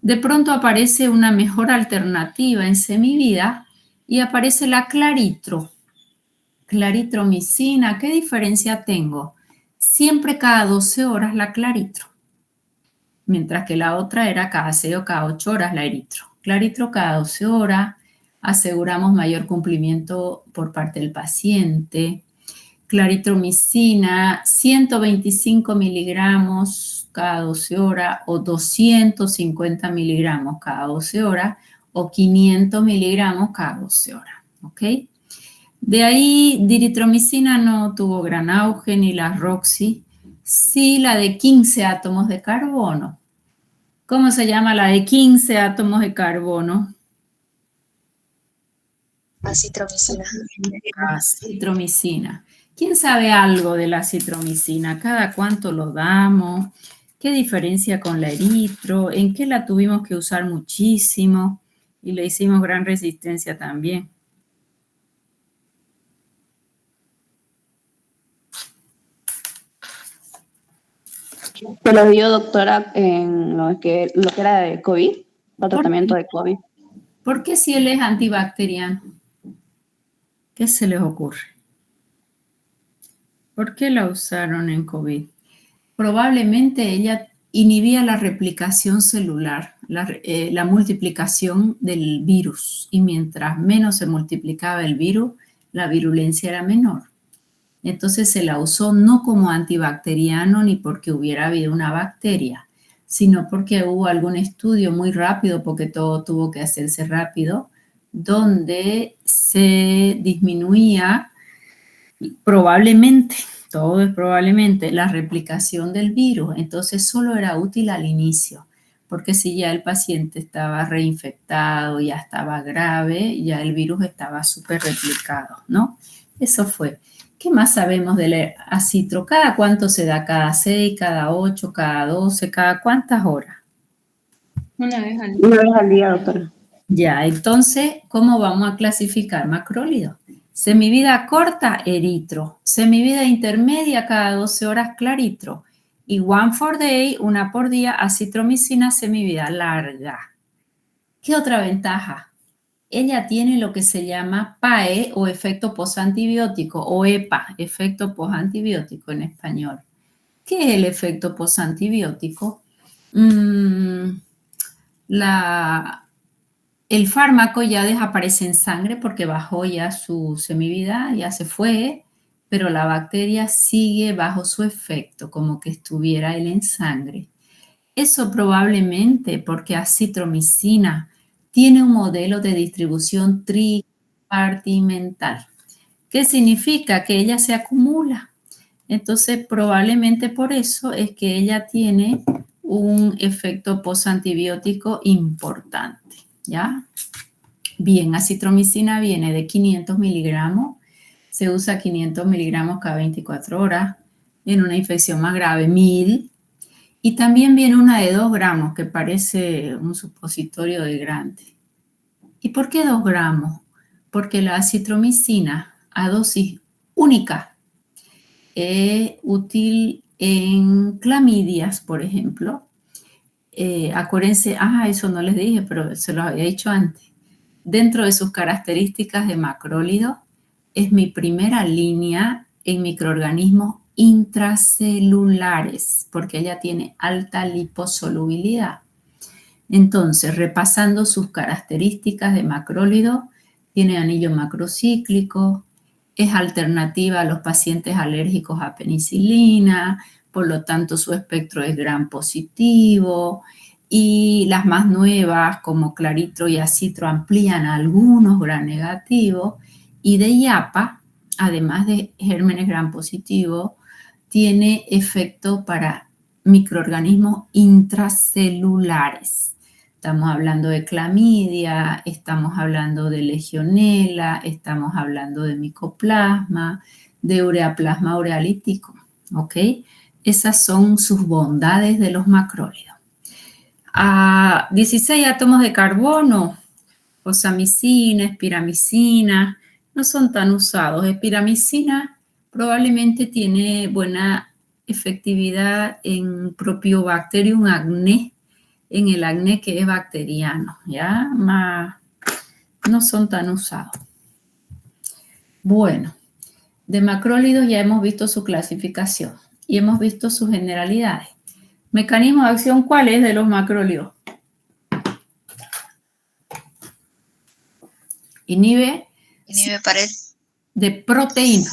De pronto aparece una mejor alternativa en semivida y aparece la claritro. Claritromicina, ¿qué diferencia tengo? Siempre cada 12 horas la claritro, mientras que la otra era cada 6 o cada 8 horas la eritro. Claritro cada 12 horas, aseguramos mayor cumplimiento por parte del paciente. Claritromicina, 125 miligramos cada 12 horas o 250 miligramos cada 12 horas o 500 miligramos cada 12 horas, ¿ok? De ahí, diritromicina no tuvo gran auge, ni la Roxy, sí la de 15 átomos de carbono. ¿Cómo se llama la de 15 átomos de carbono? Acitromicina. Acitromicina. ¿Quién sabe algo de la acitromicina? ¿Cada cuánto lo damos? ¿Qué diferencia con la eritro? ¿En qué la tuvimos que usar muchísimo? Y le hicimos gran resistencia también. Se lo dio, doctora, en lo que era de COVID, el tratamiento de COVID. ¿Por qué si él es antibacteriano? ¿Qué se les ocurre? ¿Por qué la usaron en COVID? Probablemente ella inhibía la replicación celular, la multiplicación del virus. Y mientras menos se multiplicaba el virus, la virulencia era menor. Entonces se la usó no como antibacteriano ni porque hubiera habido una bacteria, sino porque hubo algún estudio muy rápido, porque todo tuvo que hacerse rápido, donde se disminuía probablemente, todo es probablemente, la replicación del virus. Entonces solo era útil al inicio, porque si ya el paciente estaba reinfectado, ya estaba grave, ya el virus estaba súper replicado, ¿no? Eso fue. ¿Qué más sabemos del acitro? ¿Cada cuánto se da? ¿Cada 6, cada 8, cada 12, cada cuántas horas? Una vez al día. Una vez al día, doctora. Ya, entonces, ¿cómo vamos a clasificar macrólidos? Semivida corta, eritro. Semivida intermedia, cada 12 horas, claritro. Y one for day, una por día, acitromicina, semivida larga. ¿Qué otra ventaja? Ella tiene lo que se llama PAE o efecto postantibiótico o EPA, efecto postantibiótico en español. ¿Qué es el efecto postantibiótico? El fármaco ya desaparece en sangre porque bajó ya su semivida, ya se fue, pero la bacteria sigue bajo su efecto, como que estuviera él en sangre. Eso probablemente porque acitromicina tiene un modelo de distribución tripartimental. ¿Qué significa? Que ella se acumula. Entonces, probablemente por eso es que ella tiene un efecto postantibiótico importante, ¿ya? Bien, acitromicina viene de 500 miligramos. Se usa 500 miligramos cada 24 horas. En una infección más grave, 1000. Y también viene una de 2 gramos, que parece un supositorio de grande. ¿Y por qué 2 gramos? Porque la acitromicina a dosis única es útil en clamidias, por ejemplo. Acuérdense, eso no les dije, pero se los había dicho antes. Dentro de sus características de macrólido, es mi primera línea en microorganismos intracelulares, porque ella tiene alta liposolubilidad. Entonces, repasando sus características de macrólido, tiene anillo macrocíclico, es alternativa a los pacientes alérgicos a penicilina, por lo tanto su espectro es gram positivo, y las más nuevas como claritro y acitro amplían a algunos gram negativos, y de IAPA, además de gérmenes gram positivo, tiene efecto para microorganismos intracelulares. Estamos hablando de clamidia, estamos hablando de legionela, estamos hablando de micoplasma, de ureaplasma urealítico, ¿ok? Esas son sus bondades de los macrólidos. 16 átomos de carbono, osamicina, espiramicina, no son tan usados. Espiramicina probablemente tiene buena efectividad en Propionibacterium acne, en el acné que es bacteriano, ¿ya? No son tan usados. Bueno, de macrólidos ya hemos visto su clasificación y hemos visto sus generalidades. ¿Mecanismo de acción cuál es de los macrólidos? Inhibe pared. de proteína.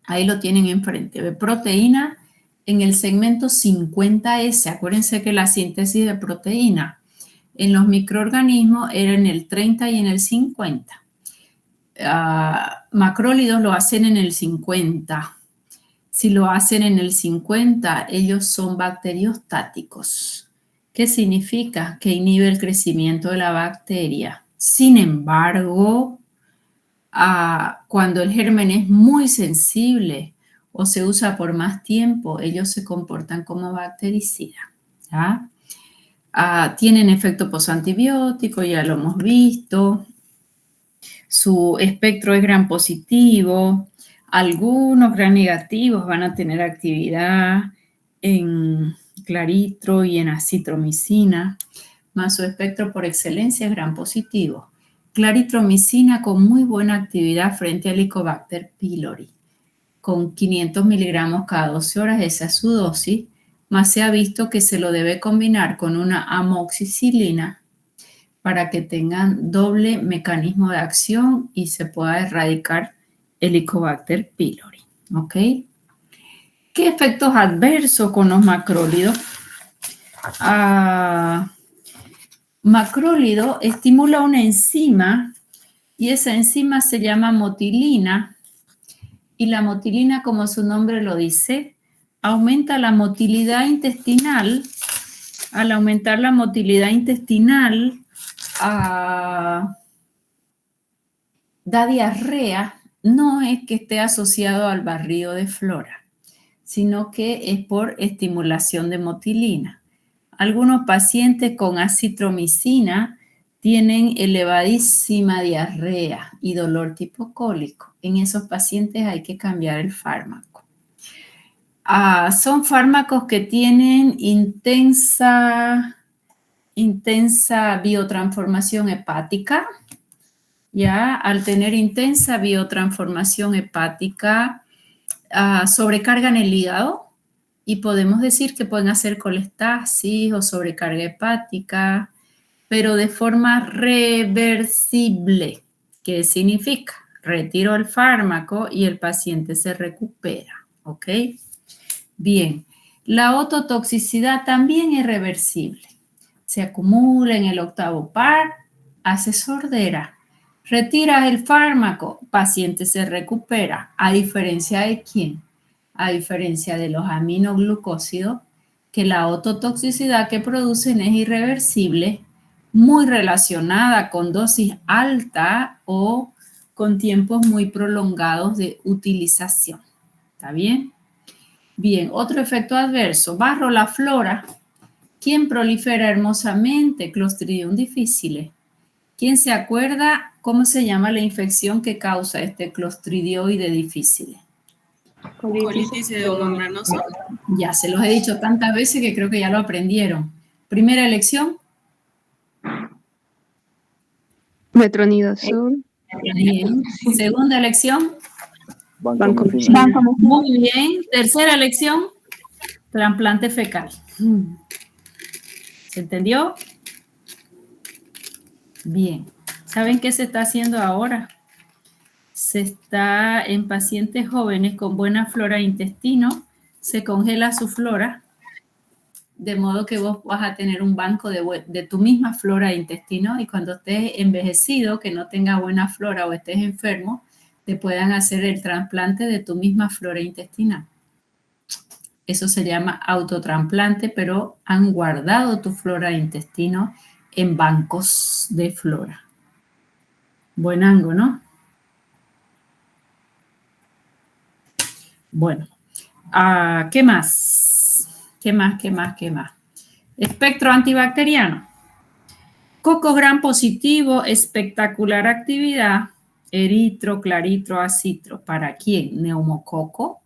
Ahí lo tienen enfrente. De proteína en el segmento 50S. Acuérdense que la síntesis de proteína en los microorganismos era en el 30 y en el 50. Macrólidos lo hacen en el 50. Si lo hacen en el 50, ellos son bacteriostáticos. ¿Qué significa? Que inhibe el crecimiento de la bacteria. Sin embargo, cuando el germen es muy sensible o se usa por más tiempo, ellos se comportan como bactericida. ¿Ya? Tienen efecto posantibiótico, ya lo hemos visto. Su espectro es gram positivo. Algunos gram negativos van a tener actividad en claritro y en acitromicina, más su espectro por excelencia es gram positivo. Claritromicina con muy buena actividad frente al Helicobacter pylori, con 500 miligramos cada 12 horas, esa es su dosis, más se ha visto que se lo debe combinar con una amoxicilina para que tengan doble mecanismo de acción y se pueda erradicar el Helicobacter pylori. ¿Ok? ¿Qué efectos adversos con los macrólidos? Macrólido estimula una enzima y esa enzima se llama motilina y la motilina, como su nombre lo dice, aumenta la motilidad intestinal. Al aumentar la motilidad intestinal, da diarrea. No es que esté asociado al barrido de flora, sino que es por estimulación de motilina. Algunos pacientes con acitromicina tienen elevadísima diarrea y dolor tipo cólico. En esos pacientes hay que cambiar el fármaco. Son fármacos que tienen intensa biotransformación hepática. Ya, al tener intensa biotransformación hepática, sobrecargan el hígado y podemos decir que pueden hacer colestasis o sobrecarga hepática, pero de forma reversible. ¿Qué significa? Retiro el fármaco y el paciente se recupera. ¿Ok? Bien, la ototoxicidad también es reversible. Se acumula en el octavo par, hace sordera. Retiras el fármaco, paciente se recupera. ¿A diferencia de quién? A diferencia de los aminoglucósidos, que la ototoxicidad que producen es irreversible, muy relacionada con dosis alta o con tiempos muy prolongados de utilización. ¿Está bien? Bien, otro efecto adverso, la flora. ¿Quién prolifera hermosamente? Clostridium difficile. ¿Quién se acuerda cómo se llama la infección que causa este Clostridioide difficile? Colitis pneumococcal. Ya se los he dicho tantas veces que creo que ya lo aprendieron. Primera elección. Metronidazol. Bien. Segunda elección. Vancomicina. Muy bien. Tercera elección. Trasplante fecal. ¿Se entendió? Bien. ¿Saben qué se está haciendo ahora? Se está en pacientes jóvenes con buena flora de intestino, se congela su flora, de modo que vos vas a tener un banco de tu misma flora de intestino y cuando estés envejecido, que no tenga buena flora o estés enfermo, te puedan hacer el trasplante de tu misma flora intestinal. Eso se llama autotrasplante, pero han guardado tu flora de intestino en bancos de flora. Buen ángulo, ¿no? Bueno, ¿qué más? ¿Qué más? Espectro antibacteriano. Coco gram positivo, espectacular actividad, eritro, claritro, acitro. ¿Para quién? Neumococo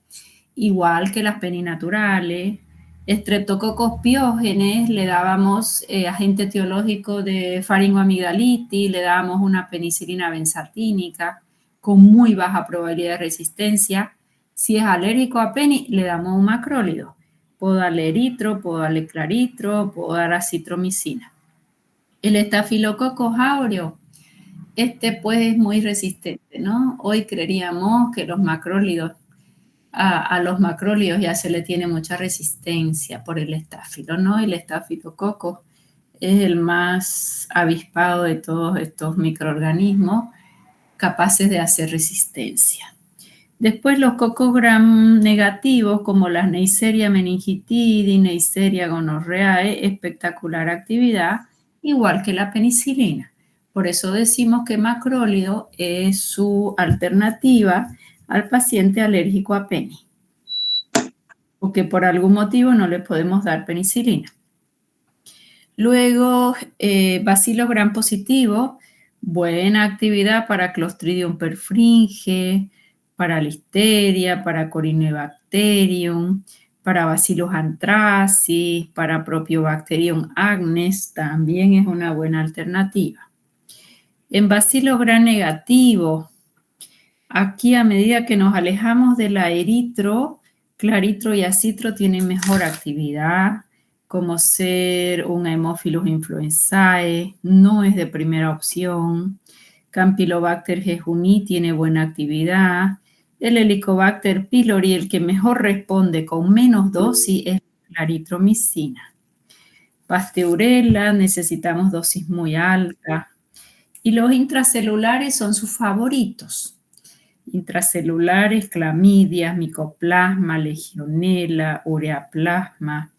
igual que las peninaturales. Streptococcus piógenes le dábamos agente etiológico de faringoamigdalitis, le dábamos una penicilina benzatínica con muy baja probabilidad de resistencia. Si es alérgico a peni, le damos un macrólido. Puedo darle eritro, puedo darle claritro, puedo dar acitromicina. El estafilococcus áureo, pues es muy resistente, ¿no? Hoy creeríamos que los macrólidos, a los macrólidos ya se le tiene mucha resistencia por el estáfilo, ¿no? El estafilococcus es el más avispado de todos estos microorganismos capaces de hacer resistencia. Después los cocos gram negativos, como las Neisseria meningitidis, Neisseria gonorrhoeae, espectacular actividad, igual que la penicilina. Por eso decimos que macrólido es su alternativa al paciente alérgico a peni, o que por algún motivo no le podemos dar penicilina. Luego, bacilo gram positivo, buena actividad para Clostridium perfringe, para Listeria, para Corynebacterium, para Bacillus anthracis, para Propionibacterium agnes, también es una buena alternativa. En bacilo gram negativo, aquí a medida que nos alejamos de la eritro, claritro y acitro tienen mejor actividad, como ser un Haemophilus influenzae, no es de primera opción. Campylobacter jejuni tiene buena actividad. El Helicobacter pylori, el que mejor responde con menos dosis, es la claritromicina. Pasteurella, necesitamos dosis muy altas. Y los intracelulares son sus favoritos. Intracelulares, clamidias, micoplasma, legionela, ureaplasma,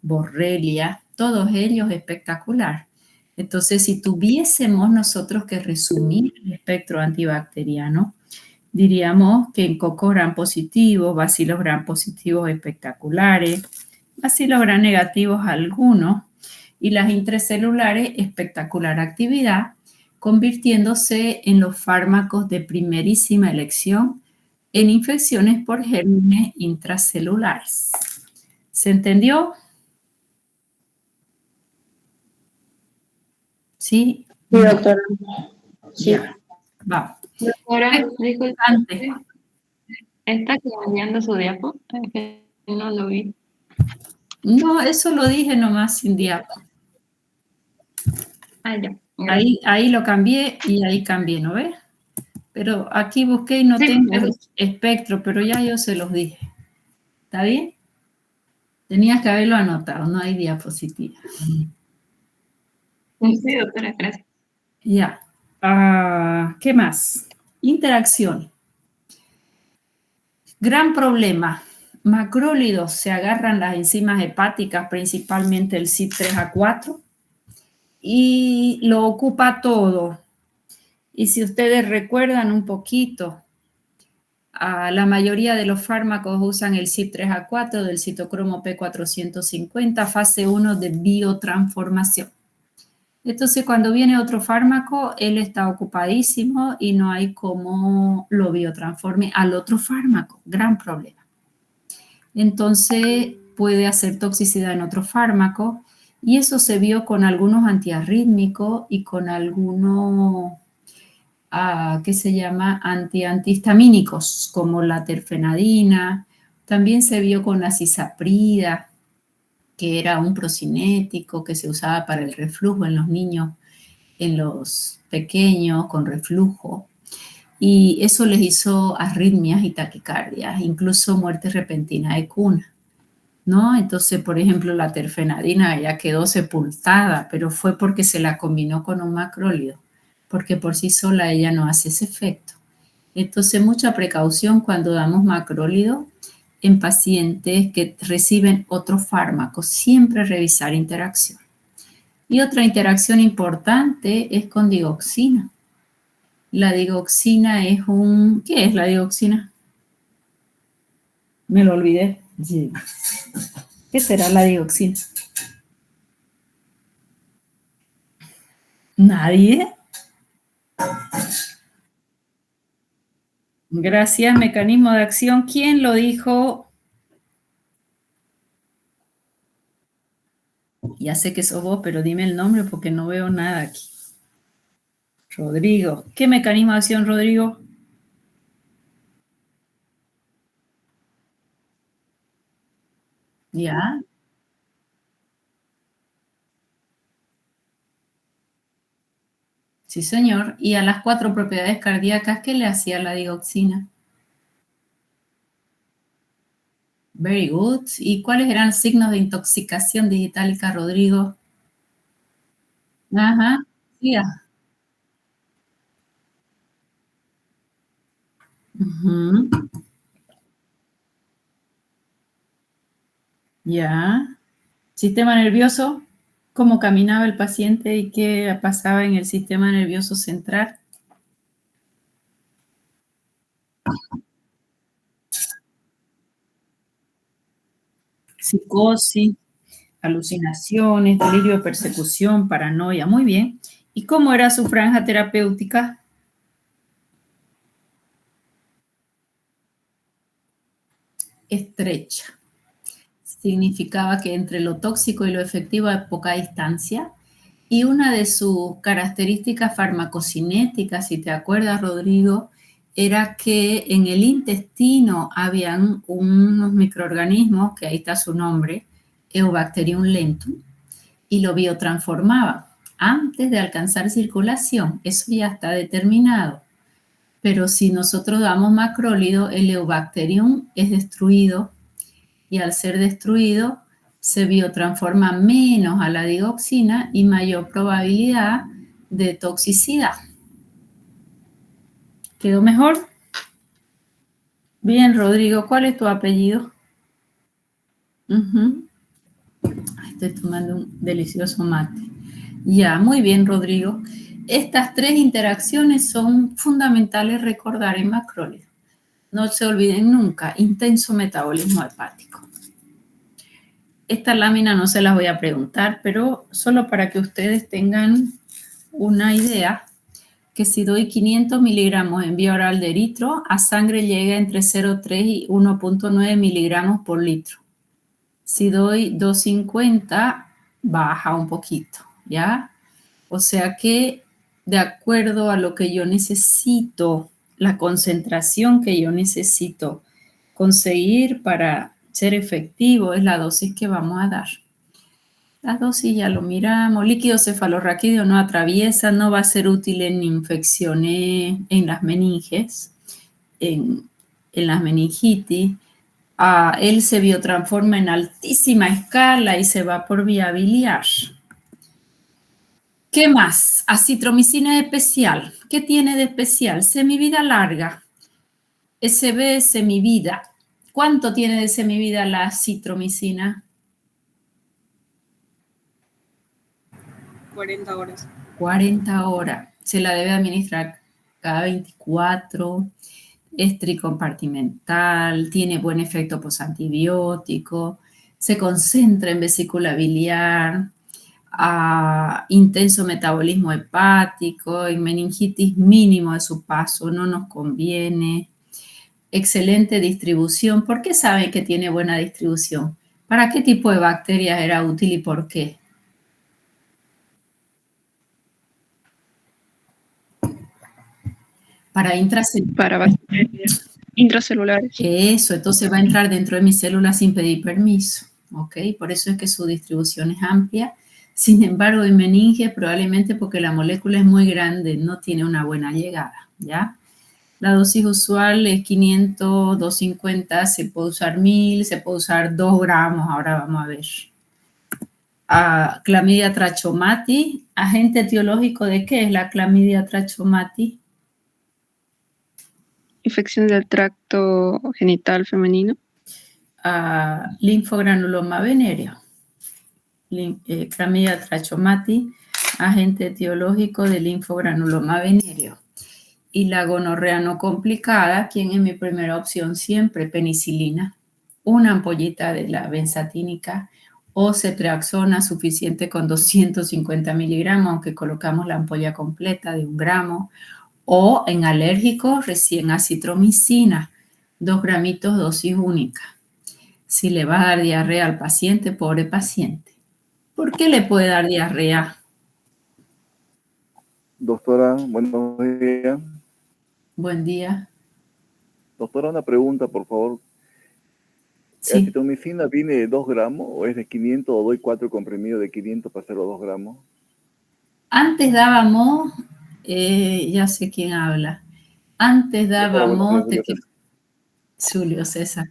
borrelia, todos ellos espectacular. Entonces, si tuviésemos nosotros que resumir el espectro antibacteriano, diríamos que en cocos gram positivos, bacilos gram positivos espectaculares, bacilos gram negativos algunos, y las intracelulares espectacular actividad, convirtiéndose en los fármacos de primerísima elección en infecciones por gérmenes intracelulares. ¿Se entendió? ¿Sí? Sí, doctora. Sí. Ya. Va. Doctora, disculpe, Antes. ¿está cambiando su diapo? Es que no lo vi. No, eso lo dije nomás sin diapo. Ah, ya. Ahí lo cambié y ahí cambié, ¿no ves? Pero aquí busqué y no Sí, tengo eso. espectro, pero ya yo se los dije. ¿Está bien? Tenías que haberlo anotado, no hay diapositiva. Sí, doctora, gracias. Ya. ¿Qué más? Interacción. Gran problema. Macrólidos se agarran las enzimas hepáticas, principalmente el CYP3A4, y lo ocupa todo. Y si ustedes recuerdan un poquito, la mayoría de los fármacos usan el CYP3A4 del citocromo P450, fase 1 de biotransformación. Entonces, cuando viene otro fármaco, él está ocupadísimo y no hay cómo lo biotransforme al otro fármaco. Gran problema. Entonces, puede hacer toxicidad en otro fármaco y eso se vio con algunos antiarrítmicos y con algunos, ¿qué se llama? Antihistamínicos, como la terfenadina. También se vio con la cisaprida, que era un procinético que se usaba para el reflujo en los niños, en los pequeños con reflujo. Y eso les hizo arritmias y taquicardias, incluso muerte repentina de cuna, ¿no? Entonces, por ejemplo, la terfenadina ya quedó sepultada, pero fue porque se la combinó con un macrólido, porque por sí sola ella no hace ese efecto. Entonces, mucha precaución cuando damos macrólido en pacientes que reciben otro fármaco, siempre revisar interacción. Y otra interacción importante es con digoxina. La digoxina es un... ¿Qué es la digoxina? Me lo olvidé. Sí. ¿Qué será la digoxina? ¿Nadie? Gracias, mecanismo de acción. ¿Quién lo dijo? Ya sé que sos vos, pero dime el nombre porque no veo nada aquí. Rodrigo. ¿Qué mecanismo de acción, Rodrigo? Ya. Sí, señor. Y a las 4 propiedades cardíacas, ¿qué le hacía la digoxina? Very good. ¿Y cuáles eran los signos de intoxicación digitálica, Rodrigo? Ajá. Sí. Ujú. Ya. Sistema nervioso. ¿Cómo caminaba el paciente y qué pasaba en el sistema nervioso central? Psicosis, alucinaciones, delirio de persecución, paranoia. Muy bien. ¿Y cómo era su franja terapéutica? Estrecha. Significaba que entre lo tóxico y lo efectivo hay poca distancia. Y una de sus características farmacocinéticas, si te acuerdas, Rodrigo, era que en el intestino habían unos microorganismos, que ahí está su nombre, Eubacterium lentum, y lo biotransformaba antes de alcanzar circulación. Eso ya está determinado. Pero si nosotros damos macrólido, el Eubacterium es destruido y al ser destruido se biotransforma menos a la digoxina y mayor probabilidad de toxicidad. ¿Quedó mejor? Bien, Rodrigo, ¿cuál es tu apellido? Estoy tomando un delicioso mate. Ya, muy bien, Rodrigo. Estas 3 interacciones son fundamentales recordar en macrólido. No se olviden nunca, intenso metabolismo hepático. Esta lámina no se las voy a preguntar, pero solo para que ustedes tengan una idea, que si doy 500 miligramos en vía oral de eritro, a sangre llega entre 0,3 y 1,9 miligramos por litro. Si doy 250, baja un poquito, ¿ya? O sea que de acuerdo a lo que yo necesito, la concentración que yo necesito conseguir para ser efectivo es la dosis que vamos a dar. La dosis ya lo miramos. Líquido cefalorraquídeo no atraviesa, no va a ser útil en infecciones en las meninges, en las meningitis. Él se biotransforma en altísima escala y se va por vía biliar. ¿Qué más? Acitromicina especial. ¿Qué tiene de especial? Semivida larga. SB semivida. ¿Cuánto tiene de semivida la acitromicina? 40 horas. 40 horas. Se la debe administrar cada 24. Es tricompartimental, tiene buen efecto posantibiótico, se concentra en vesícula biliar, intenso metabolismo hepático, en meningitis mínimo de su paso, no nos conviene. Excelente distribución. ¿Por qué saben que tiene buena distribución? ¿Para qué tipo de bacterias era útil y por qué? Para bacterias intracelulares. Eso, entonces va a entrar dentro de mis células sin pedir permiso, ¿ok? Por eso es que su distribución es amplia. Sin embargo, en meninge probablemente porque la molécula es muy grande, no tiene una buena llegada, ¿ya? La dosis usual es 500, 250, se puede usar 1000, se puede usar 2 gramos, ahora vamos a ver. Clamidia trachomatis, agente etiológico ¿de qué es la clamidia trachomatis? Infección del tracto genital femenino. Linfogranuloma venéreo. Clamidia trachomatis, agente etiológico de linfogranuloma venéreo. Y la gonorrea no complicada, ¿quién es mi primera opción siempre? Penicilina. Una ampollita de la benzatínica o ceftriaxona suficiente con 250 miligramos, aunque colocamos la ampolla completa de 1 gramo. O en alérgicos, recién acitromicina, 2 gramitos, dosis única. Si le va a dar diarrea al paciente, pobre paciente. ¿Por qué le puede dar diarrea? Doctora, buenos días. Buen día. Doctora, una pregunta, por favor. ¿La Sí. acitromicina viene de 2 gramos o es de 500 o doy 4 comprimidos de 500 para hacerlo 2 gramos? Antes dábamos, ya sé quién habla. Antes Doctora, buenos días, dábamos, Julio César. Julio César.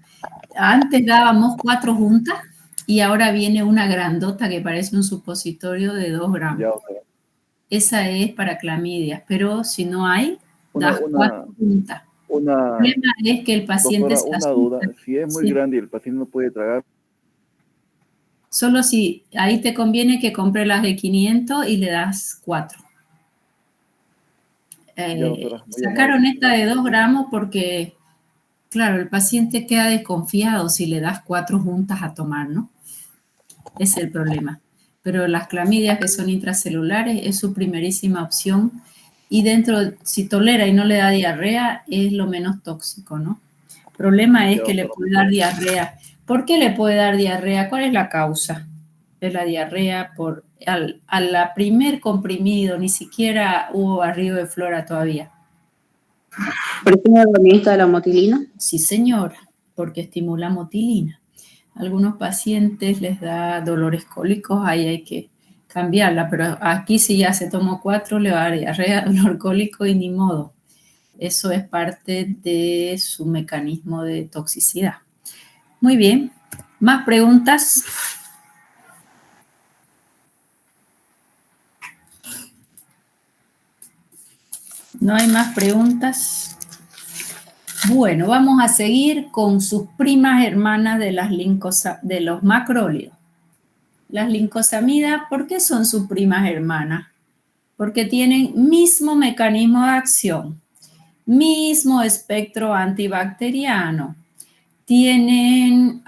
Antes dábamos 4 juntas y ahora viene una grandota que parece un supositorio de 2 gramos. Ya, doctora. Esa es para clamidias, pero si no hay, das Una- 4 juntas. El problema es que el paciente Doctora, se una asusta. duda. Si es muy Sí. grande y el paciente no puede tragar, Solo si ahí te conviene que compre las de 500 y le das 4. ya, doctora. Muy Sacaron amable. esta de 2 gramos porque, claro, el paciente queda desconfiado si le das 4 juntas a tomar, ¿no? Ese es el problema. Pero las clamidias que son intracelulares es su primerísima opción y si tolera y no le da diarrea es lo menos tóxico, ¿no? El problema es Ya, que le doctora. puede dar diarrea. ¿Por qué le puede dar diarrea? ¿Cuál es la causa de la diarrea? A la primer comprimido ni siquiera hubo barrido de flora todavía. ¿Por qué no administra la motilina? Sí, señora, porque estimula motilina. A algunos pacientes les da dolores cólicos, ahí hay que cambiarla, pero aquí si ya se tomó 4 le va a dar diarrea, dolor cólico y ni modo. Eso es parte de su mecanismo de toxicidad. Muy bien. ¿Más preguntas? ¿No hay más preguntas? Bueno, vamos a seguir con sus primas hermanas de de los macrólidos. Las lincosamidas, ¿por qué son sus primas hermanas? Porque tienen mismo mecanismo de acción, mismo espectro antibacteriano, tienen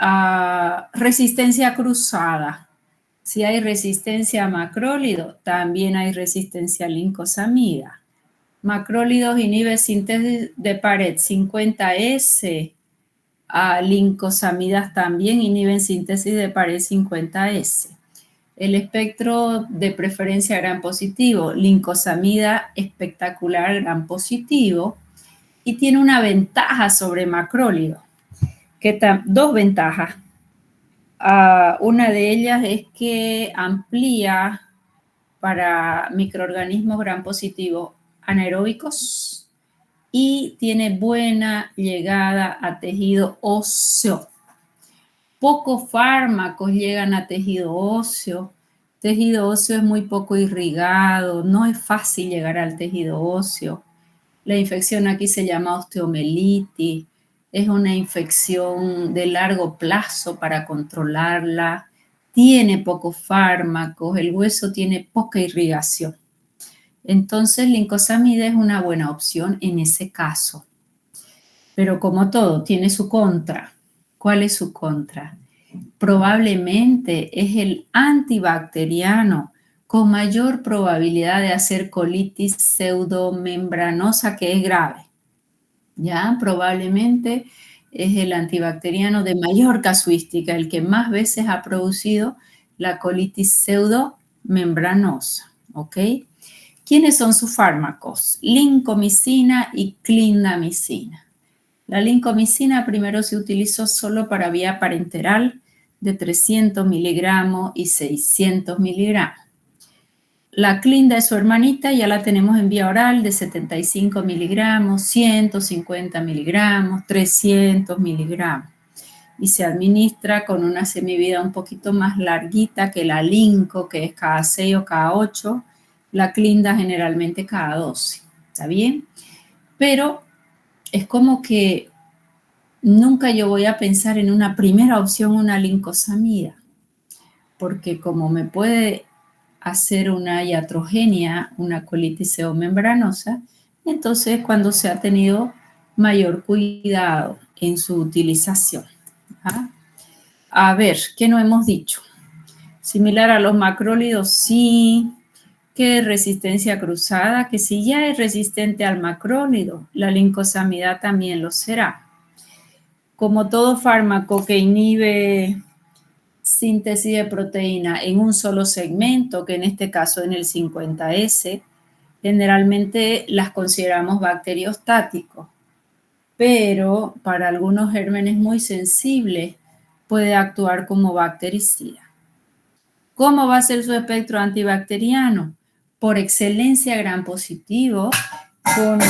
resistencia cruzada. Si hay resistencia a macrólido, también hay resistencia a lincosamida. Macrólidos inhibe síntesis de pared 50S, lincosamidas también inhiben síntesis de pared 50S. El espectro de preferencia gran positivo, lincosamida espectacular gran positivo, y tiene una ventaja sobre macrólido. Dos ventajas. Una de ellas es que amplía para microorganismos gram positivos anaeróbicos y tiene buena llegada a tejido óseo. Pocos fármacos llegan a tejido óseo. Tejido óseo es muy poco irrigado, no es fácil llegar al tejido óseo. La infección aquí se llama osteomelitis. Es una infección de largo plazo para controlarla. Tiene pocos fármacos, el hueso tiene poca irrigación. Entonces, lincosamida es una buena opción en ese caso. Pero como todo, tiene su contra. ¿Cuál es su contra? Probablemente es el antibacteriano con mayor probabilidad de hacer colitis pseudomembranosa, que es grave. Ya, probablemente es el antibacteriano de mayor casuística, el que más veces ha producido la colitis pseudomembranosa. ¿Ok? ¿Quiénes son sus fármacos? Lincomicina y clindamicina. La lincomicina primero se utilizó solo para vía parenteral de 300 miligramos y 600 miligramos. La clinda es su hermanita, ya la tenemos en vía oral de 75 miligramos, 150 miligramos, 300 miligramos. Y se administra con una semivida un poquito más larguita que la linco, que es cada 6 o cada 8. La clinda generalmente cada 12. ¿Está bien? Pero es como que nunca yo voy a pensar en una primera opción, una lincosamida, porque como me puede hacer una iatrogenia, una colitis pseudomembranosa, entonces cuando se ha tenido mayor cuidado en su utilización. ¿Ah? A ver, ¿qué no hemos dicho? Similar a los macrólidos, sí. ¿Qué resistencia cruzada? Que si ya es resistente al macrólido, la lincosamida también lo será. Como todo fármaco que inhibe síntesis de proteína en un solo segmento, que en este caso en el 50S, generalmente las consideramos bacteriostáticos, pero para algunos gérmenes muy sensibles puede actuar como bactericida. ¿Cómo va a ser su espectro antibacteriano? Por excelencia gram positivo, con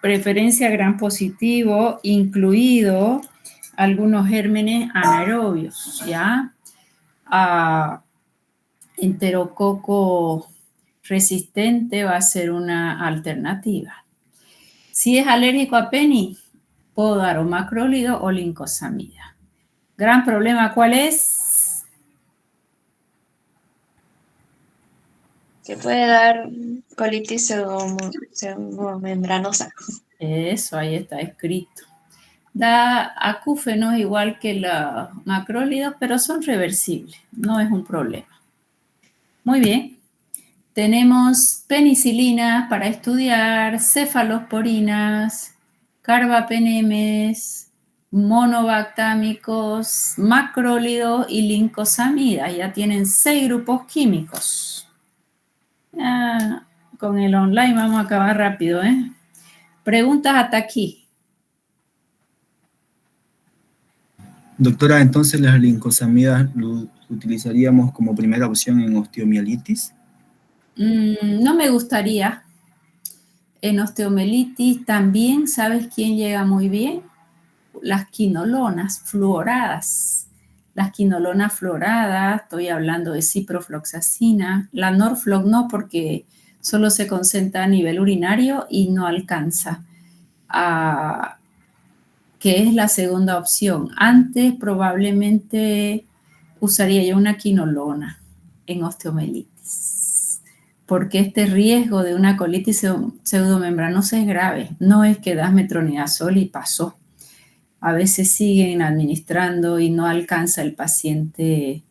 preferencia gram positivo, incluido algunos gérmenes anaerobios, ¿ya? Enterococo resistente va a ser una alternativa. Si es alérgico a peni, puedo dar o macrólido o lincosamida. Gran problema, ¿cuál es? Que puede dar colitis pseudomembranosa. Eso, ahí está escrito. Da acúfenos igual que los macrólidos, pero son reversibles, no es un problema. Muy bien. Tenemos penicilina para estudiar, cefalosporinas, carbapenemes, monobactámicos, macrólidos y lincosamidas. Ya tienen 6 grupos químicos. Con el online vamos a acabar rápido, ¿eh? Preguntas hasta aquí. Doctora, entonces las lincosamidas lo utilizaríamos como primera opción en osteomielitis. No me gustaría. En osteomielitis también, ¿sabes quién llega muy bien? Las quinolonas fluoradas. Las quinolonas fluoradas, estoy hablando de ciprofloxacina. La Norflox no, porque solo se concentra a nivel urinario y no alcanza a... que es la segunda opción. Antes probablemente usaría yo una quinolona en osteomielitis, porque este riesgo de una colitis pseudomembranosa es grave. No es que das metronidazol y pasó. A veces siguen administrando y no alcanza el paciente.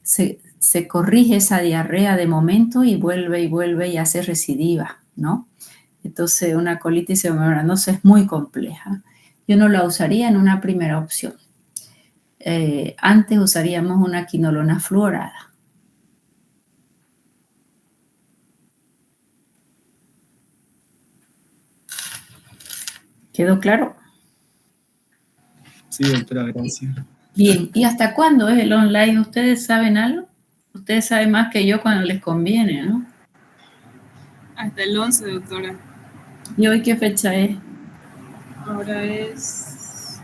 Se corrige esa diarrea de momento y vuelve y hace recidiva, ¿no? Entonces una colitis pseudomembranosa es muy compleja. Yo no la usaría en una primera opción. Antes usaríamos una quinolona fluorada. ¿Quedó claro? Sí, doctora, gracias. Bien, ¿y hasta cuándo es el online? ¿Ustedes saben algo? Ustedes saben más que yo cuando les conviene, ¿no? Hasta el 11, doctora. ¿Y hoy qué fecha es? Ahora es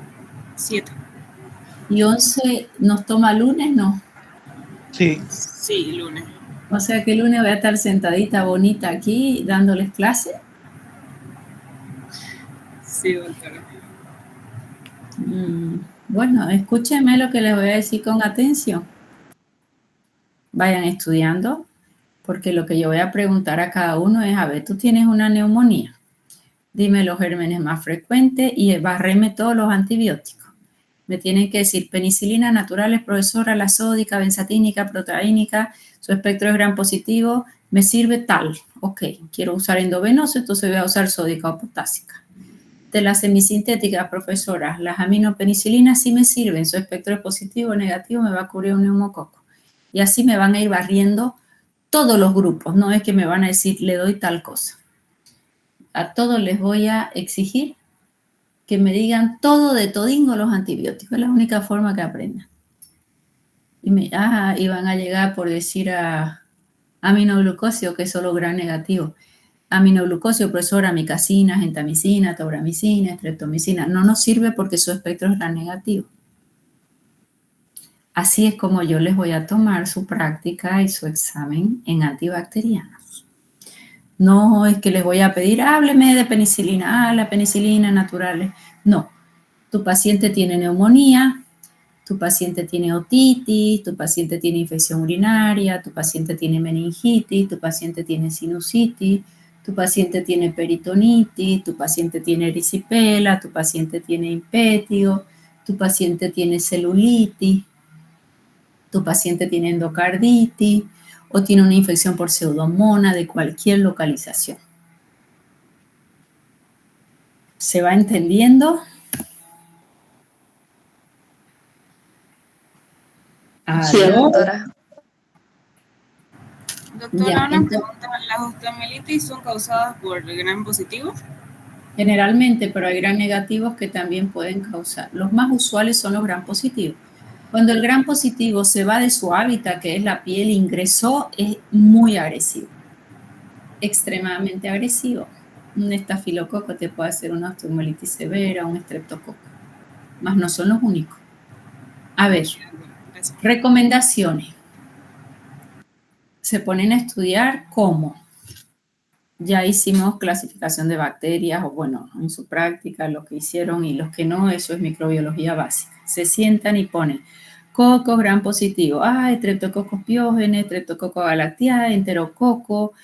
7. ¿Y 11 nos toma lunes? No. Sí. Sí, lunes. O sea que el lunes voy a estar sentadita bonita aquí dándoles clase. Sí, doctora. Bueno, escúchenme lo que les voy a decir con atención. Vayan estudiando, porque lo que yo voy a preguntar a cada uno es, a ver, tú tienes una neumonía. Dime los gérmenes más frecuentes y barreme todos los antibióticos. Me tienen que decir penicilina naturales, profesora, la sódica, benzatínica, proteínica, su espectro es gram positivo, me sirve tal. Ok, quiero usar endovenoso, entonces voy a usar sódica o potásica. De las semisintéticas, profesora, las aminopenicilinas sí me sirven, su espectro es positivo o negativo, me va a cubrir un neumococo. Y así me van a ir barriendo todos los grupos, no es que me van a decir, le doy tal cosa. A todos les voy a exigir que me digan todo de todingo los antibióticos, es la única forma que aprendan. Y van a llegar por decir a aminoglucósido, que es solo gram negativo. Aminoglucósido, profesora, amicacina, gentamicina, tauramicina, streptomicina. No nos sirve porque su espectro es gram negativo. Así es como yo les voy a tomar su práctica y su examen en antibacterianos. No es que les voy a pedir, hábleme de penicilina, la penicilina natural. No, tu paciente tiene neumonía, tu paciente tiene otitis, tu paciente tiene infección urinaria, tu paciente tiene meningitis, tu paciente tiene sinusitis, tu paciente tiene peritonitis, tu paciente tiene erisipela, tu paciente tiene impétigo, tu paciente tiene celulitis, tu paciente tiene endocarditis o tiene una infección por pseudomonas de cualquier localización. ¿Se va entendiendo? Sí, Adiós. doctora. Doctora, Ya, una entonces, pregunta. ¿Las osteomielitis son causadas por el gran positivo? generalmente, pero hay gran negativos que también pueden causar. Los más usuales son los gran positivos. Cuando el gran positivo se va de su hábitat, que es la piel, ingresó, es muy agresivo, extremadamente agresivo. Un estafilococo te puede hacer una osteomielitis severa, un estreptococo, más no son los únicos. A ver, Gracias. recomendaciones. Se ponen a estudiar cómo. Ya hicimos clasificación de bacterias, o bueno, en su práctica, lo que hicieron y los que no, eso es microbiología básica. Se sientan y ponen cocos gran positivo, Streptococcus pyogenes, Streptococcus galactiae, enterococo,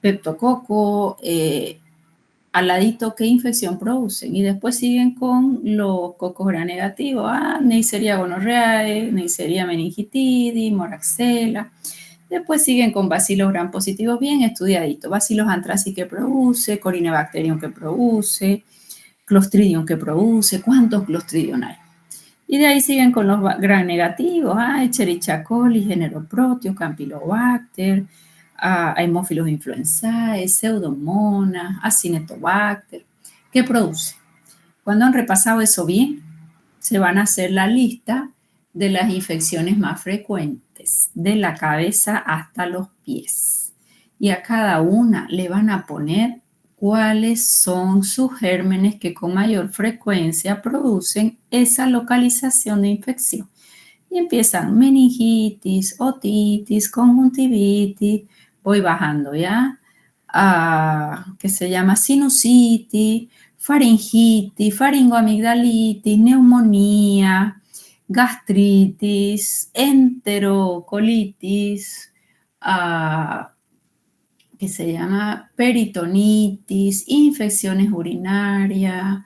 peptococo, al ladito qué infección producen. Y después siguen con los cocos gran negativos, Neisseria gonorrhoeae, Neisseria meningitidis, moraxella. Después siguen con bacilos gram positivos bien estudiaditos. Bacilos anthracis que produce, Corynebacterium que produce, Clostridium que produce, ¿cuántos Clostridium hay? Y de ahí siguen con los gram negativos, Escherichia coli, género Proteus, Campylobacter, Haemophilus influenzae, Pseudomonas, Acinetobacter. ¿Qué produce? Cuando han repasado eso bien, se van a hacer la lista de las infecciones más frecuentes, de la cabeza hasta los pies. Y a cada una le van a poner cuáles son sus gérmenes que con mayor frecuencia producen esa localización de infección. Y empiezan meningitis, otitis, conjuntivitis, voy bajando ya, que se llama sinusitis, faringitis, faringoamigdalitis, neumonía, gastritis, enterocolitis, que se llama peritonitis, infecciones urinarias,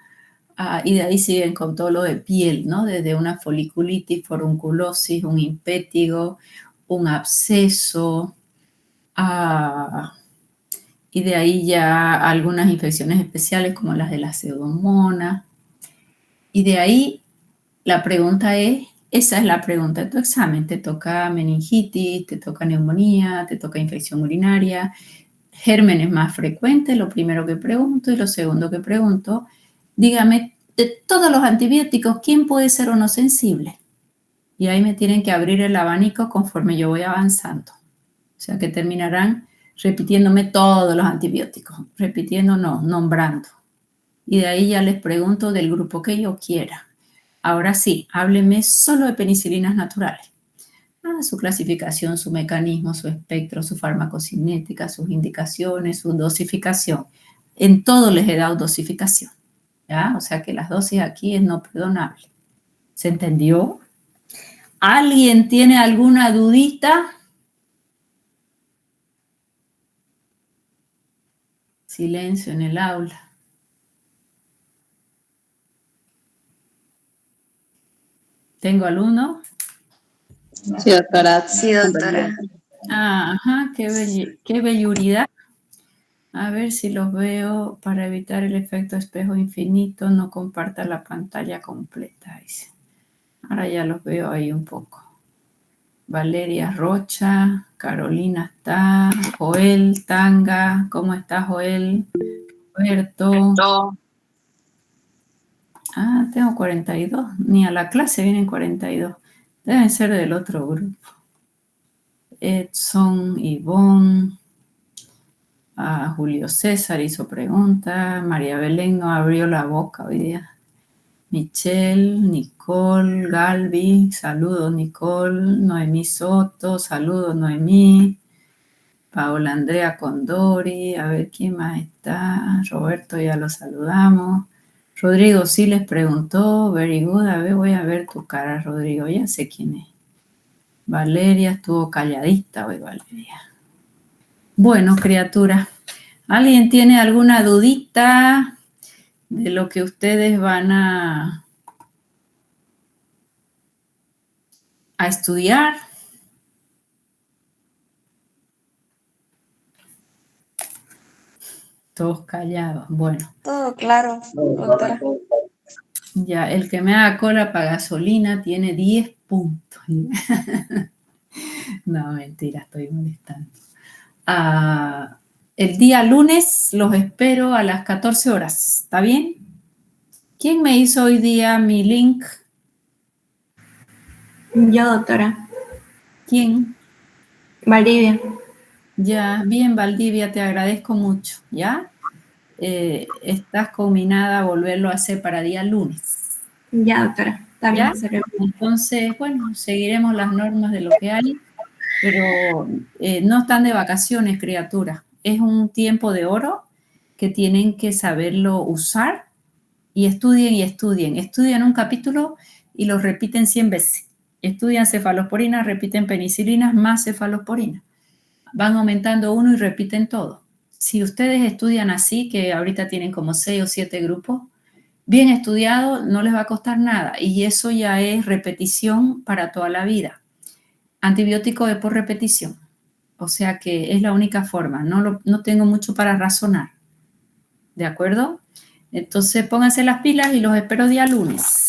y de ahí siguen con todo lo de piel, ¿no? Desde una foliculitis, forunculosis, un impétigo, un absceso, y de ahí ya algunas infecciones especiales como las de la pseudomonas. Y de ahí la pregunta es, esa es la pregunta de tu examen, te toca meningitis, te toca neumonía, te toca infección urinaria, gérmenes más frecuentes, lo primero que pregunto, y lo segundo que pregunto, dígame, de todos los antibióticos, ¿quién puede ser o no sensible? Y ahí me tienen que abrir el abanico conforme yo voy avanzando. O sea que terminarán repitiéndome todos los antibióticos, repitiendo no, nombrando. Y de ahí ya les pregunto del grupo que yo quiera. Ahora sí, hábleme solo de penicilinas naturales. Su clasificación, su mecanismo, su espectro, su farmacocinética, sus indicaciones, su dosificación. En todo les he dado dosificación, ¿ya? O sea que las dosis aquí es no perdonable. ¿Se entendió? ¿Alguien tiene alguna dudita? Silencio en el aula. ¿Tengo alumno? Sí, doctora. Sí, doctora. Ajá, qué belluridad. A ver si los veo para evitar el efecto espejo infinito. No comparta la pantalla completa, dice. Ahora ya los veo ahí un poco. Valeria Rocha, Carolina está, Joel Tanga, ¿cómo está Joel? Roberto. Tengo 42, ni a la clase vienen 42. Deben ser del otro grupo. Edson, Ivonne, Julio César hizo pregunta, María Belén no abrió la boca hoy día. Michelle, Nicole, Galvi, saludos Nicole, Noemí Soto, saludos Noemí, Paola Andrea Condori, a ver quién más está, Roberto ya lo saludamos, Rodrigo sí les preguntó, very good, a ver, voy a ver tu cara Rodrigo, ya sé quién es. Valeria estuvo calladita hoy, Valeria. Bueno, criatura, ¿alguien tiene alguna dudita de lo que ustedes van a estudiar? Todos callados. Bueno. Todo claro, doctora. Ya, el que me haga cola para gasolina tiene 10 punto. No, mentira, estoy molestando. El día lunes los espero a las 14 horas, ¿está bien? ¿Quién me hizo hoy día mi link? Yo, doctora. ¿Quién? Valdivia. Ya, bien, Valdivia, te agradezco mucho, ¿ya? Estás combinada a volverlo a hacer para día lunes. Ya, doctora. También ¿Ya? Entonces, bueno, seguiremos las normas de lo que hay, pero no están de vacaciones, criaturas. Es un tiempo de oro que tienen que saberlo usar y estudien y estudien. Estudian un capítulo y lo repiten 100 veces. Estudian cefalosporina, repiten penicilinas más cefalosporina. Van aumentando uno y repiten todo. Si ustedes estudian así, que ahorita tienen como 6 o 7 grupos, bien estudiado, no les va a costar nada. Y eso ya es repetición para toda la vida. Antibiótico es por repetición. O sea que es la única forma. No tengo mucho para razonar. ¿De acuerdo? Entonces pónganse las pilas y los espero día lunes.